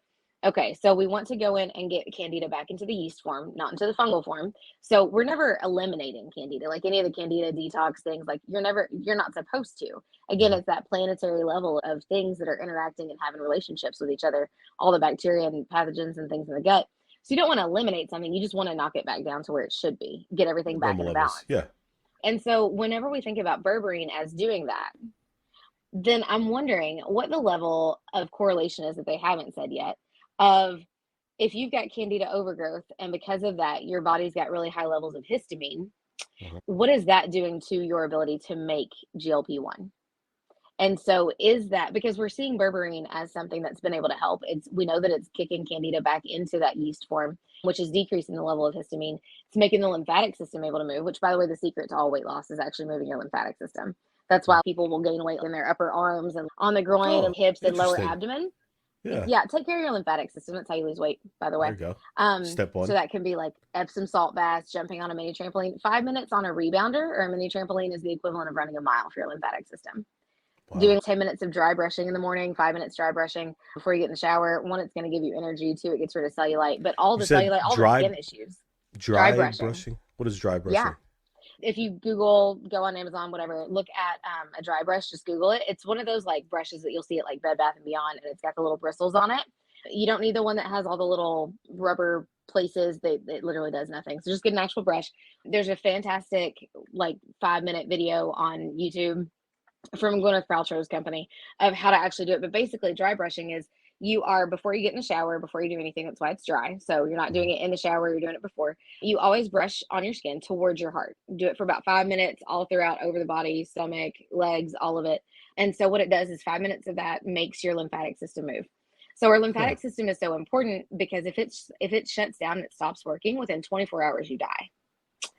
okay, so we want to go in and get candida back into the yeast form, not into the fungal form. So we're never eliminating candida, like any of the candida detox things, like you're not supposed to. Again, it's that planetary level of things that are interacting and having relationships with each other, all the bacteria and pathogens and things in the gut. So you don't want to eliminate something, you just want to knock it back down to where it should be, get everything back in balance. Yeah. And so whenever we think about berberine as doing that, then I'm wondering what the level of correlation is that they haven't said yet of if you've got candida overgrowth and because of that your body's got really high levels of histamine, what is that doing to your ability to make GLP-1? And so is that because we're seeing berberine as something that's been able to help? We know that it's kicking candida back into that yeast form, which is decreasing the level of histamine. It's making the lymphatic system able to move, which, by the way, the secret to all weight loss is actually moving your lymphatic system. That's why people will gain weight in their upper arms and on the groin and hips and lower abdomen. Yeah, take care of your lymphatic system. That's how you lose weight, by the way. There you go. Step one. So that can be like Epsom salt baths, jumping on a mini trampoline. 5 minutes on a rebounder or a mini trampoline is the equivalent of running a mile for your lymphatic system. Wow. Doing 10 minutes of dry brushing in the morning, 5 minutes dry brushing before you get in the shower. One, it's going to give you energy. Two, it gets rid of cellulite. But all the cellulite, all the skin issues. Dry brushing? What is dry brushing? Yeah. If you Google, go on Amazon, whatever, look at a dry brush, just Google it. It's one of those like brushes that you'll see at like Bed Bath & Beyond, and it's got the little bristles on it. You don't need the one that has all the little rubber places. It literally does nothing. So just get an actual brush. There's a fantastic like 5-minute video on YouTube from Gwyneth Paltrow's company of how to actually do it. But basically dry brushing is before you get in the shower, before you do anything, that's why it's dry. So you're not doing it in the shower, you're doing it before. You always brush on your skin towards your heart. Do it for about 5 minutes, all throughout, over the body, stomach, legs, all of it. And so what it does is 5 minutes of that makes your lymphatic system move. So our lymphatic system is so important because if it shuts down and it stops working, within 24 hours, you die.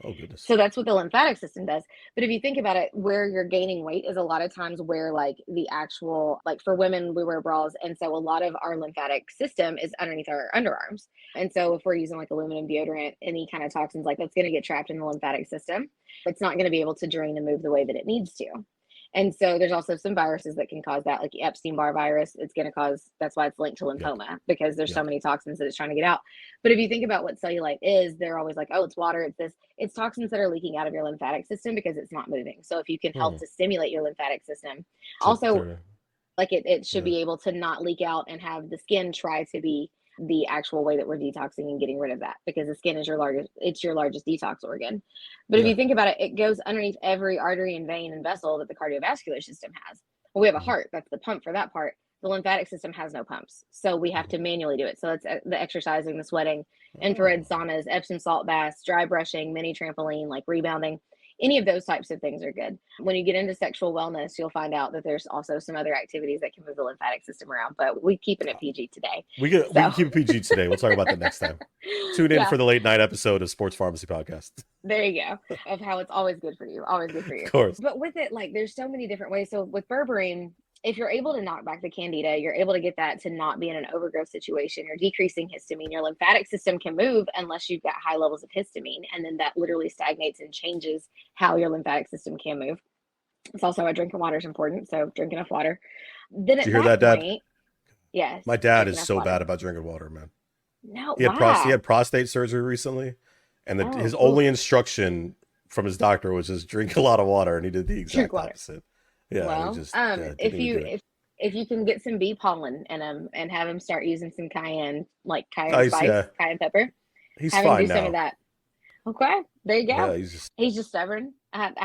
Oh, goodness. So that's what the lymphatic system does. But if you think about it, where you're gaining weight is a lot of times where like the actual, like for women, we wear bras. And so a lot of our lymphatic system is underneath our underarms. And so if we're using like aluminum deodorant, any kind of toxins, like that's going to get trapped in the lymphatic system. It's not going to be able to drain and move the way that it needs to. And so there's also some viruses that can cause that, like the Epstein-Barr virus. It's going to cause, that's why it's linked to lymphoma, because there's so many toxins that it's trying to get out. But if you think about what cellulite is, they're always like, oh, it's water, it's this. It's toxins that are leaking out of your lymphatic system because it's not moving. So if you can help to stimulate your lymphatic system, also like it should be able to not leak out and have the skin try to be the actual way that we're detoxing and getting rid of that, because the skin is your largest detox organ. But if you think about it, it goes underneath every artery and vein and vessel that the cardiovascular system has. Well, we have a heart, that's the pump for that part. The lymphatic system has no pumps, so we have to manually do it. So it's the exercising, the sweating, infrared saunas, Epsom salt baths, dry brushing, mini trampoline, like rebounding. Any of those types of things are good. When you get into sexual wellness, you'll find out that there's also some other activities that can move the lymphatic system around, but we keep it PG today. We can keep it PG today. We'll talk about that next time. Tune in for the late night episode of Sports Pharmacy Podcast. There you go. Of how it's always good for you. Always good for you. Of course. But with it, like there's so many different ways. So with berberine, if you're able to knock back the candida, you're able to get that to not be in an overgrowth situation. You're decreasing histamine. Your lymphatic system can move unless you've got high levels of histamine. And then that literally stagnates and changes how your lymphatic system can move. It's also why drinking water is important. So drink enough water. Then did you hear that, Dad? Yes. My dad is so bad about drinking water, man. No, he had prostate surgery recently. And his only instruction from his doctor was just drink a lot of water. And he did the exact opposite. Yeah, well, if you can get some bee pollen in him and have him start using some cayenne, like cayenne spice, cayenne pepper, he's have fine him do some of that. Okay, there you go. Yeah, he's just stubborn.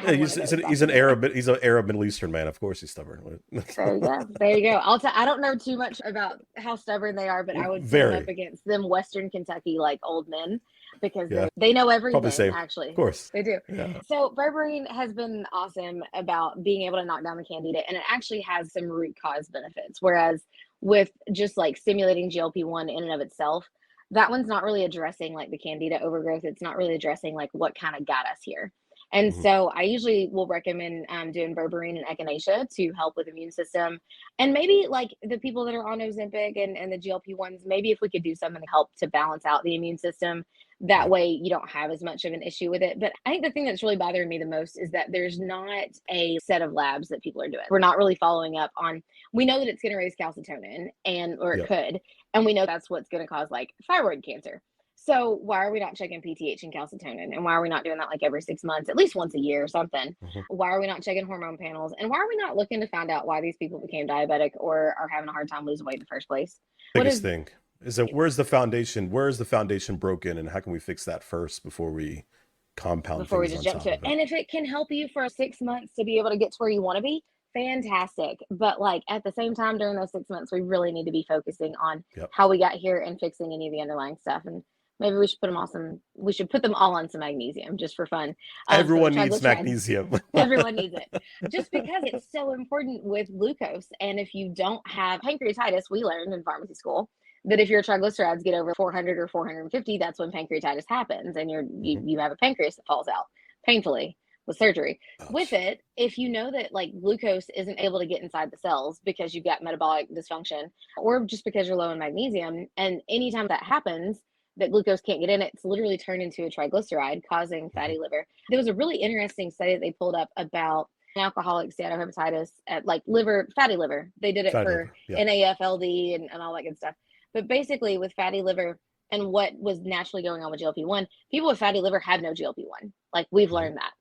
He's an Arab Middle Eastern man. Of course, he's stubborn. There you go. There you go. I don't know too much about how stubborn they are, but I would put them up against them Western Kentucky like old men, because they know everything. Actually, of course they do. Yeah. So berberine has been awesome about being able to knock down the candida, and it actually has some root cause benefits. Whereas with just like stimulating GLP-1 in and of itself, that one's not really addressing like the candida overgrowth. It's not really addressing like what kind of got us here. And so I usually will recommend doing berberine and echinacea to help with immune system. And maybe like the people that are on Ozempic and the GLP-1s, maybe if we could do something to help to balance out the immune system, that way you don't have as much of an issue with it. But I think the thing that's really bothering me the most is that there's not a set of labs that people are doing. We're not really following up on, we know that it's going to raise calcitonin or it could, and we know that's what's going to cause like thyroid cancer. So why are we not checking PTH and calcitonin? And why are we not doing that like every 6 months, at least once a year or something? Why are we not checking hormone panels? And why are we not looking to find out why these people became diabetic or are having a hard time losing weight in the first place? Biggest thing is that where's the foundation? Where is the foundation broken, and how can we fix that first before we compound? Before we just jump to it. And if it can help you for 6 months to be able to get to where you want to be, fantastic. But like at the same time, during those 6 months, we really need to be focusing on how we got here and fixing any of the underlying stuff. And Maybe we should put them all we should put them all on some magnesium just for fun. Everyone needs magnesium. Everyone needs it. Just because it's so important with glucose. And if you don't have pancreatitis, we learned in pharmacy school that if your triglycerides get over 400 or 450, that's when pancreatitis happens, and you have a pancreas that falls out painfully with surgery. Ouch. With it, if you know that like glucose isn't able to get inside the cells because you've got metabolic dysfunction, or just because you're low in magnesium, and anytime that happens, that glucose can't get in, it's literally turned into a triglyceride, causing fatty liver. There was a really interesting study that they pulled up about alcoholic steatohepatitis at like fatty liver. They did it for NAFLD and all that good stuff. But basically with fatty liver and what was naturally going on with GLP-1, people with fatty liver have no GLP-1. Like we've learned that.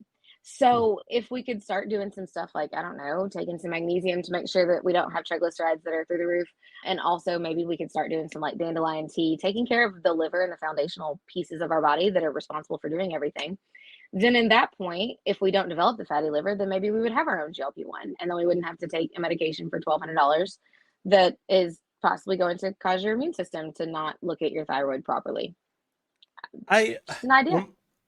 So if we could start doing some stuff like, I don't know, taking some magnesium to make sure that we don't have triglycerides that are through the roof. And also maybe we could start doing some like dandelion tea, taking care of the liver and the foundational pieces of our body that are responsible for doing everything. Then in that point, if we don't develop the fatty liver, then maybe we would have our own GLP-1, and then we wouldn't have to take a medication for $1,200 that is possibly going to cause your immune system to not look at your thyroid properly. Just an idea.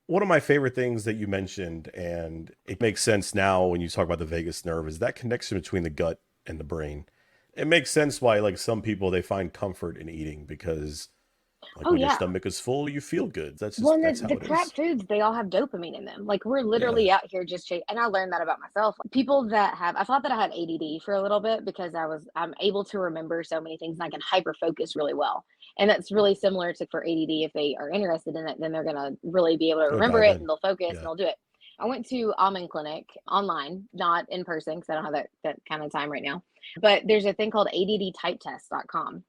One of my favorite things that you mentioned, and it makes sense now when you talk about the vagus nerve, is that connection between the gut and the brain. It makes sense why like some people, they find comfort in eating because like when your stomach is full, you feel good. That's just that's how the crap foods, they all have dopamine in them. Like we're literally out here just and I learned that about myself. People that I thought that I had ADD for a little bit because I'm able to remember so many things and I can hyper focus really well. And that's really similar to for ADD. If they are interested in it, then they're going to really be able to remember it and they'll focus and they'll do it. I went to Almond Clinic online, not in person because I don't have that kind of time right now. But there's a thing called addtypetest.com.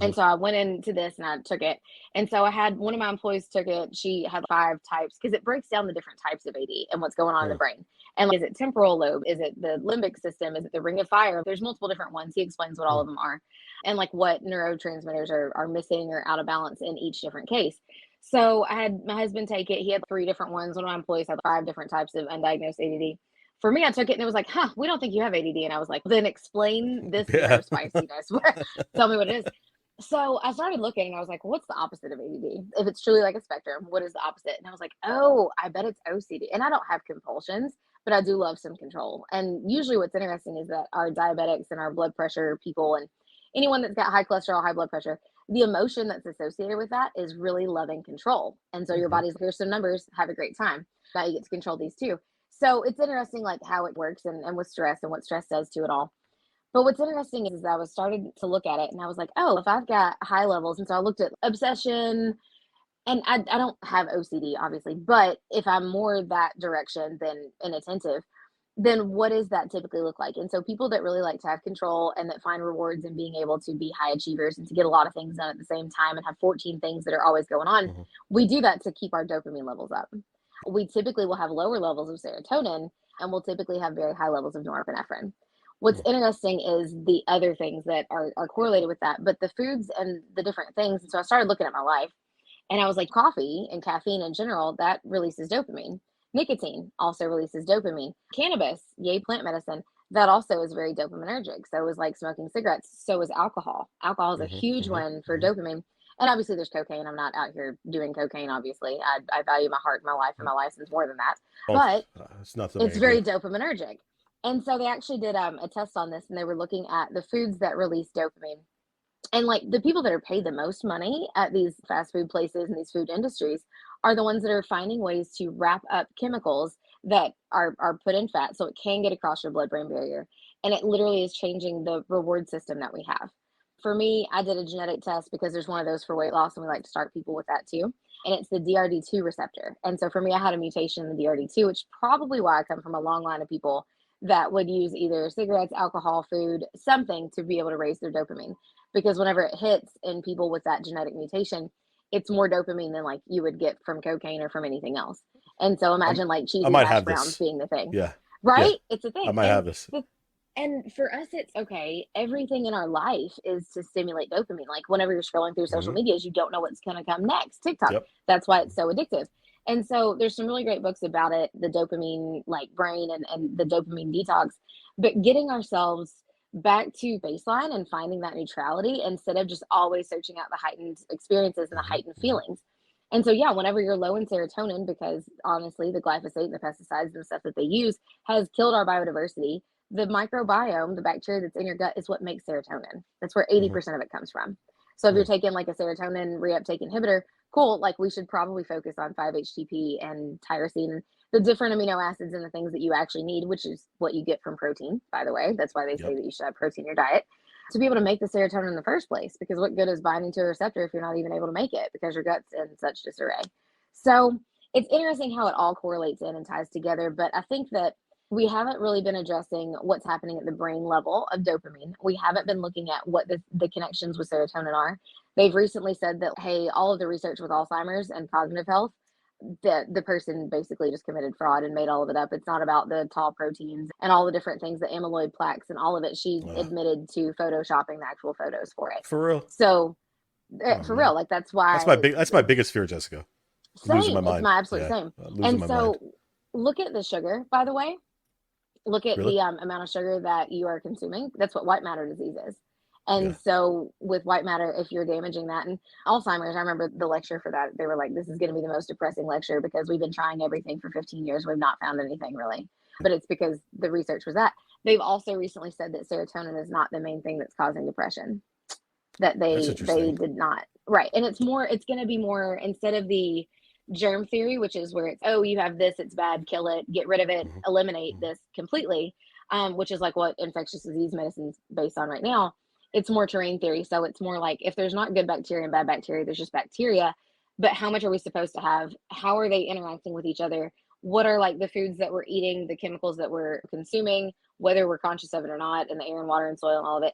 And so I went into this and I took it. And so I had one of my employees took it. She had 5 types because it breaks down the different types of AD and what's going on in the brain. And like, is it temporal lobe? Is it the limbic system? Is it the ring of fire? There's multiple different ones. He explains what all of them are and like what neurotransmitters are missing or out of balance in each different case. So I had my husband take it. He had 3 different ones. One of my employees had 5 different types of undiagnosed ADD. For me, I took it and it was like, we don't think you have ADD. And I was like, then explain this spicy, tell me what it is. So I started looking and I was like, what's the opposite of ADD? If it's truly like a spectrum, what is the opposite? And I was like, oh, I bet it's OCD. And I don't have compulsions, but I do love some control. And usually what's interesting is that our diabetics and our blood pressure people and anyone that's got high cholesterol, high blood pressure, the emotion that's associated with that is really loving control. And so your body's like, here's some numbers, have a great time. Now you get to control these too. So it's interesting like how it works and with stress and what stress does to it all. But what's interesting is I was starting to look at it and I was like, oh, if I've got high levels, and so I looked at obsession, and I don't have OCD, obviously, but if I'm more that direction than inattentive, then what does that typically look like? And so people that really like to have control and that find rewards in being able to be high achievers and to get a lot of things done at the same time and have 14 things that are always going on, we do that to keep our dopamine levels up. We typically will have lower levels of serotonin and we'll typically have very high levels of norepinephrine. What's interesting is the other things that are correlated with that, but the foods and the different things. And so I started looking at my life and I was like, coffee and caffeine in general, that releases dopamine. Nicotine also releases dopamine. Cannabis, yay, plant medicine, that also is very dopaminergic. So is like smoking cigarettes. So is alcohol. Alcohol is a huge one for dopamine. And obviously there's cocaine. I'm not out here doing cocaine, obviously. I value my heart, my life, and my license more than that. But it's very dopaminergic. And so they actually did a test on this and they were looking at the foods that release dopamine. And like the people that are paid the most money at these fast food places and these food industries are the ones that are finding ways to wrap up chemicals that are put in fat so it can get across your blood-brain barrier. And it literally is changing the reward system that we have. For me, I did a genetic test because there's one of those for weight loss and we like to start people with that too. And it's the DRD2 receptor. And so for me, I had a mutation in the DRD2, which is probably why I come from a long line of people that would use either cigarettes, alcohol, food, something to be able to raise their dopamine. Because whenever it hits in people with that genetic mutation, it's more dopamine than like you would get from cocaine or from anything else. And so imagine like cheesy hash browns being the thing. Yeah. Right? Yeah. It's a thing. I might have this. And for us, it's okay. Everything in our life is to stimulate dopamine. Like whenever you're scrolling through social medias, you don't know what's going to come next. TikTok. That's why it's so addictive. And so there's some really great books about it, the dopamine like brain and the dopamine detox, but getting ourselves back to baseline and finding that neutrality instead of just always searching out the heightened experiences and the heightened feelings. And so, yeah, whenever you're low in serotonin, because honestly, the glyphosate and the pesticides and stuff that they use has killed our biodiversity, the microbiome, the bacteria that's in your gut, is what makes serotonin. That's where 80% of it comes from. So if you're taking like a serotonin reuptake inhibitor, cool, like we should probably focus on 5-HTP and tyrosine, the different amino acids and the things that you actually need, which is what you get from protein, by the way. That's why they say that you should have protein in your diet to be able to make the serotonin in the first place, because what good is binding to a receptor if you're not even able to make it because your gut's in such disarray? So it's interesting how it all correlates in and ties together. But I think that we haven't really been addressing what's happening at the brain level of dopamine. We haven't been looking at what the connections with serotonin are. They've recently said that, hey, all of the research with Alzheimer's and cognitive health, the person basically just committed fraud and made all of it up. It's not about the tall proteins and all the different things, the amyloid plaques and all of it. She admitted to photoshopping the actual photos for it. For real? So for real, like that's why that's my biggest fear, Jessica. Same. Losing my mind. It's my absolute same. And so look at the sugar, by the way. Look at the amount of sugar that you are consuming. That's what white matter disease is. And so with white matter, if you're damaging that, and Alzheimer's, I remember the lecture for that. They were like, this is going to be the most depressing lecture because we've been trying everything for 15 years. We've not found anything really, but it's because the research was that. They've also recently said that serotonin is not the main thing that's causing depression, that they did not. Right. And it's going to be more, instead of the germ theory, which is where it's, oh, you have this, it's bad, kill it, get rid of it, eliminate this completely, which is like what infectious disease medicine is based on right now. It's more terrain theory. So it's more like if there's not good bacteria and bad bacteria, there's just bacteria. But how much are we supposed to have? How are they interacting with each other? What are like the foods that we're eating, the chemicals that we're consuming, whether we're conscious of it or not, in the air and water and soil and all of it?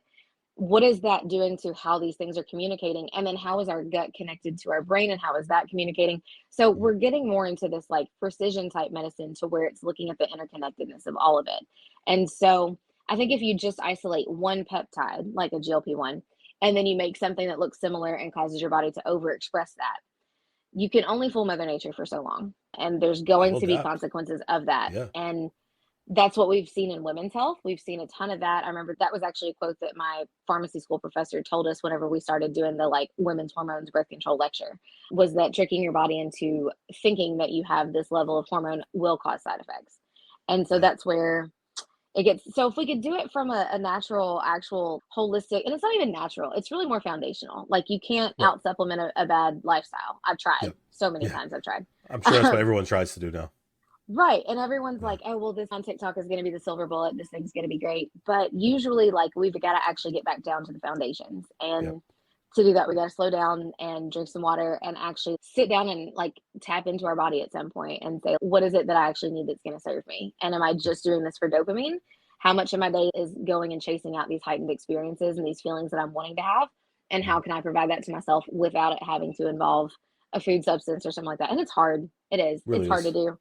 What is that doing to how these things are communicating? And then how is our gut connected to our brain and how is that communicating? So we're getting more into this like precision type medicine to where it's looking at the interconnectedness of all of it. And so I think if you just isolate one peptide, like a GLP-1, and then you make something that looks similar and causes your body to overexpress that, you can only fool Mother Nature for so long. And there's going to be consequences of that. Yeah. And that's what we've seen in women's health. We've seen a ton of that. I remember that was actually a quote that my pharmacy school professor told us whenever we started doing the like women's hormones birth control lecture, was that tricking your body into thinking that you have this level of hormone will cause side effects. And so that's where it gets, so if we could do it from a natural, actual holistic, and it's not even natural, it's really more foundational. Like you can't out supplement a bad lifestyle. I've tried so many times. I've tried. I'm sure that's what everyone tries to do now. Right. And everyone's like, oh, well, this on TikTok is going to be the silver bullet. This thing's going to be great. But usually like we've got to actually get back down to the foundations. And to do that, we got to slow down and drink some water and actually sit down and like tap into our body at some point and say, what is it that I actually need that's going to serve me? And am I just doing this for dopamine? How much of my day is going and chasing out these heightened experiences and these feelings that I'm wanting to have? And how can I provide that to myself without it having to involve a food substance or something like that? And it's hard. It is. Really, it's hard to do.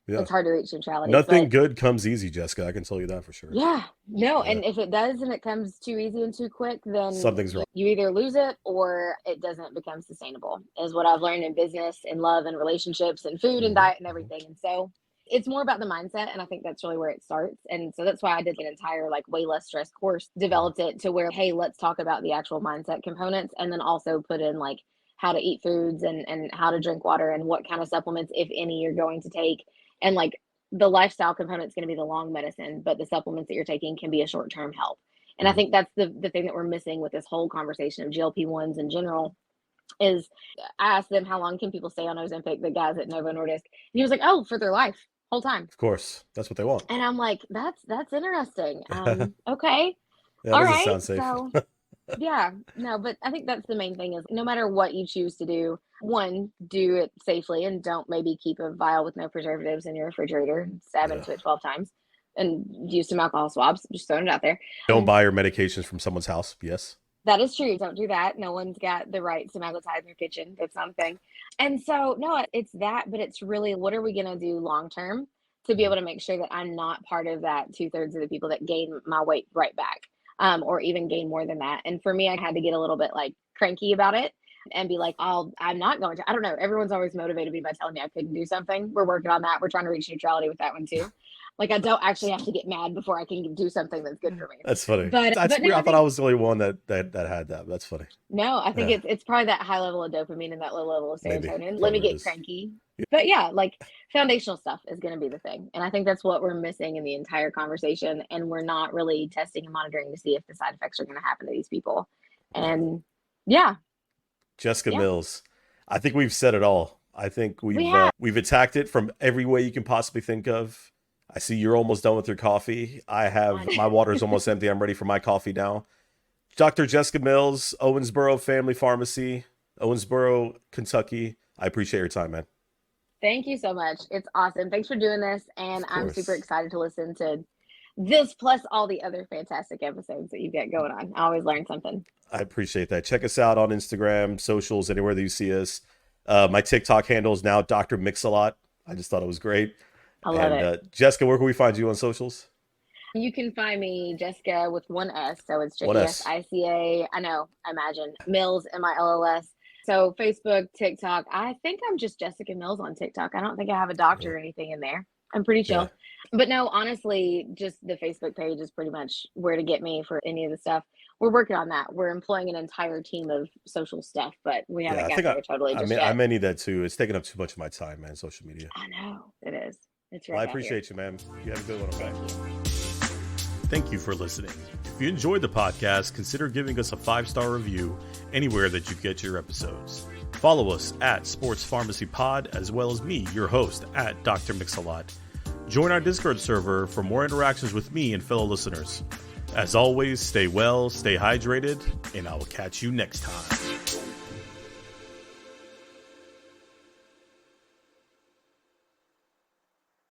Yeah. It's hard to reach neutrality. Nothing good comes easy, Jessica. I can tell you that for sure. Yeah. No. Yeah. And if it does and it comes too easy and too quick, then something's wrong. You either lose it or it doesn't become sustainable, is what I've learned in business and love and relationships and food and diet and everything. And so it's more about the mindset. And I think that's really where it starts. And so that's why I did an entire like way less stress course, developed it to where, hey, let's talk about the actual mindset components and then also put in like how to eat foods and how to drink water and what kind of supplements, if any, you're going to take. And like the lifestyle component is going to be the long medicine, but the supplements that you're taking can be a short-term help. And I think that's the thing that we're missing with this whole conversation of GLP-1s in general is I asked them, how long can people stay on Ozempic, the guys at Novo Nordisk? And he was like, oh, for their life, whole time. Of course. That's what they want. And I'm like, that's interesting. Okay. Yeah, all right. Sound safe. So yeah, no, but I think that's the main thing is no matter what you choose to do, one, do it safely and don't maybe keep a vial with no preservatives in your refrigerator and stab into it 12 times and use some alcohol swabs. Just throwing it out there. Don't buy your medications from someone's house. Yes. That is true. Don't do that. No one's got the right semaglutide in their kitchen. That's not a thing. And so, no, it's that, but it's really what are we going to do long term to be able to make sure that I'm not part of that 2/3 of the people that gain my weight right back. Or even gain more than that. And for me, I had to get a little bit like cranky about it and be like, I'm not going to, I don't know. Everyone's always motivated me by telling me I couldn't do something. We're working on that. We're trying to reach neutrality with that one too. Like I don't actually have to get mad before I can do something that's good for me. That's funny. But That's but weird. no, I thought I was the only one that had that. That's funny. no, I think Yeah, it's probably that high level of dopamine and that low level of maybe. serotonin. Let me Probably get is. cranky. But yeah, like foundational stuff is going to be the thing. And I think that's what we're missing in the entire conversation. And we're not really testing and monitoring to see if the side effects are going to happen to these people. And yeah, Jessica yeah, Mills. I think we've said it all. I think we have. we've attacked it from every way you can possibly think of. I see you're almost done with your coffee. I have my water is almost empty. I'm ready for my coffee now. Dr. Jesica Mills, Owensboro Family Pharmacy, Owensboro, Kentucky. I appreciate your time, man. Thank you so much. It's awesome. Thanks for doing this. And Of I'm super course. excited to listen to this plus all the other fantastic episodes that you've got going on. I always learn something. I appreciate that. Check us out on Instagram, socials, anywhere that you see us. My TikTok handle is now Dr. Mix-a-Lot. I just thought it was great. I love And it. Jessica, where can we find you on socials? You can find me Jessica with one S. So it's One S. Jesica. I know, imagine. Mills, Mills. So Facebook, TikTok. I think I'm just Jessica Mills on TikTok. I don't think I have a doctor or anything in there. I'm pretty Yeah. chill. But no, honestly, just the Facebook page is pretty much where to get me for any of the stuff. We're working on that. We're employing an entire team of social stuff, but we Yeah, haven't I got think there totally I just may I yet. may need that too. It's taking up too much of my time, man, social media. I know it is. It's Well, I right out here. appreciate you, man. You have a good one, okay? Thank you. Thank you for listening. If you enjoyed the podcast, consider giving us a 5-star review anywhere that you get your episodes. Follow us at Sports Pharmacy Pod, as well as me, your host, at Dr. Mix-a-Lot. Join our Discord server for more interactions with me and fellow listeners. As always, stay well, stay hydrated, and I will catch you next time.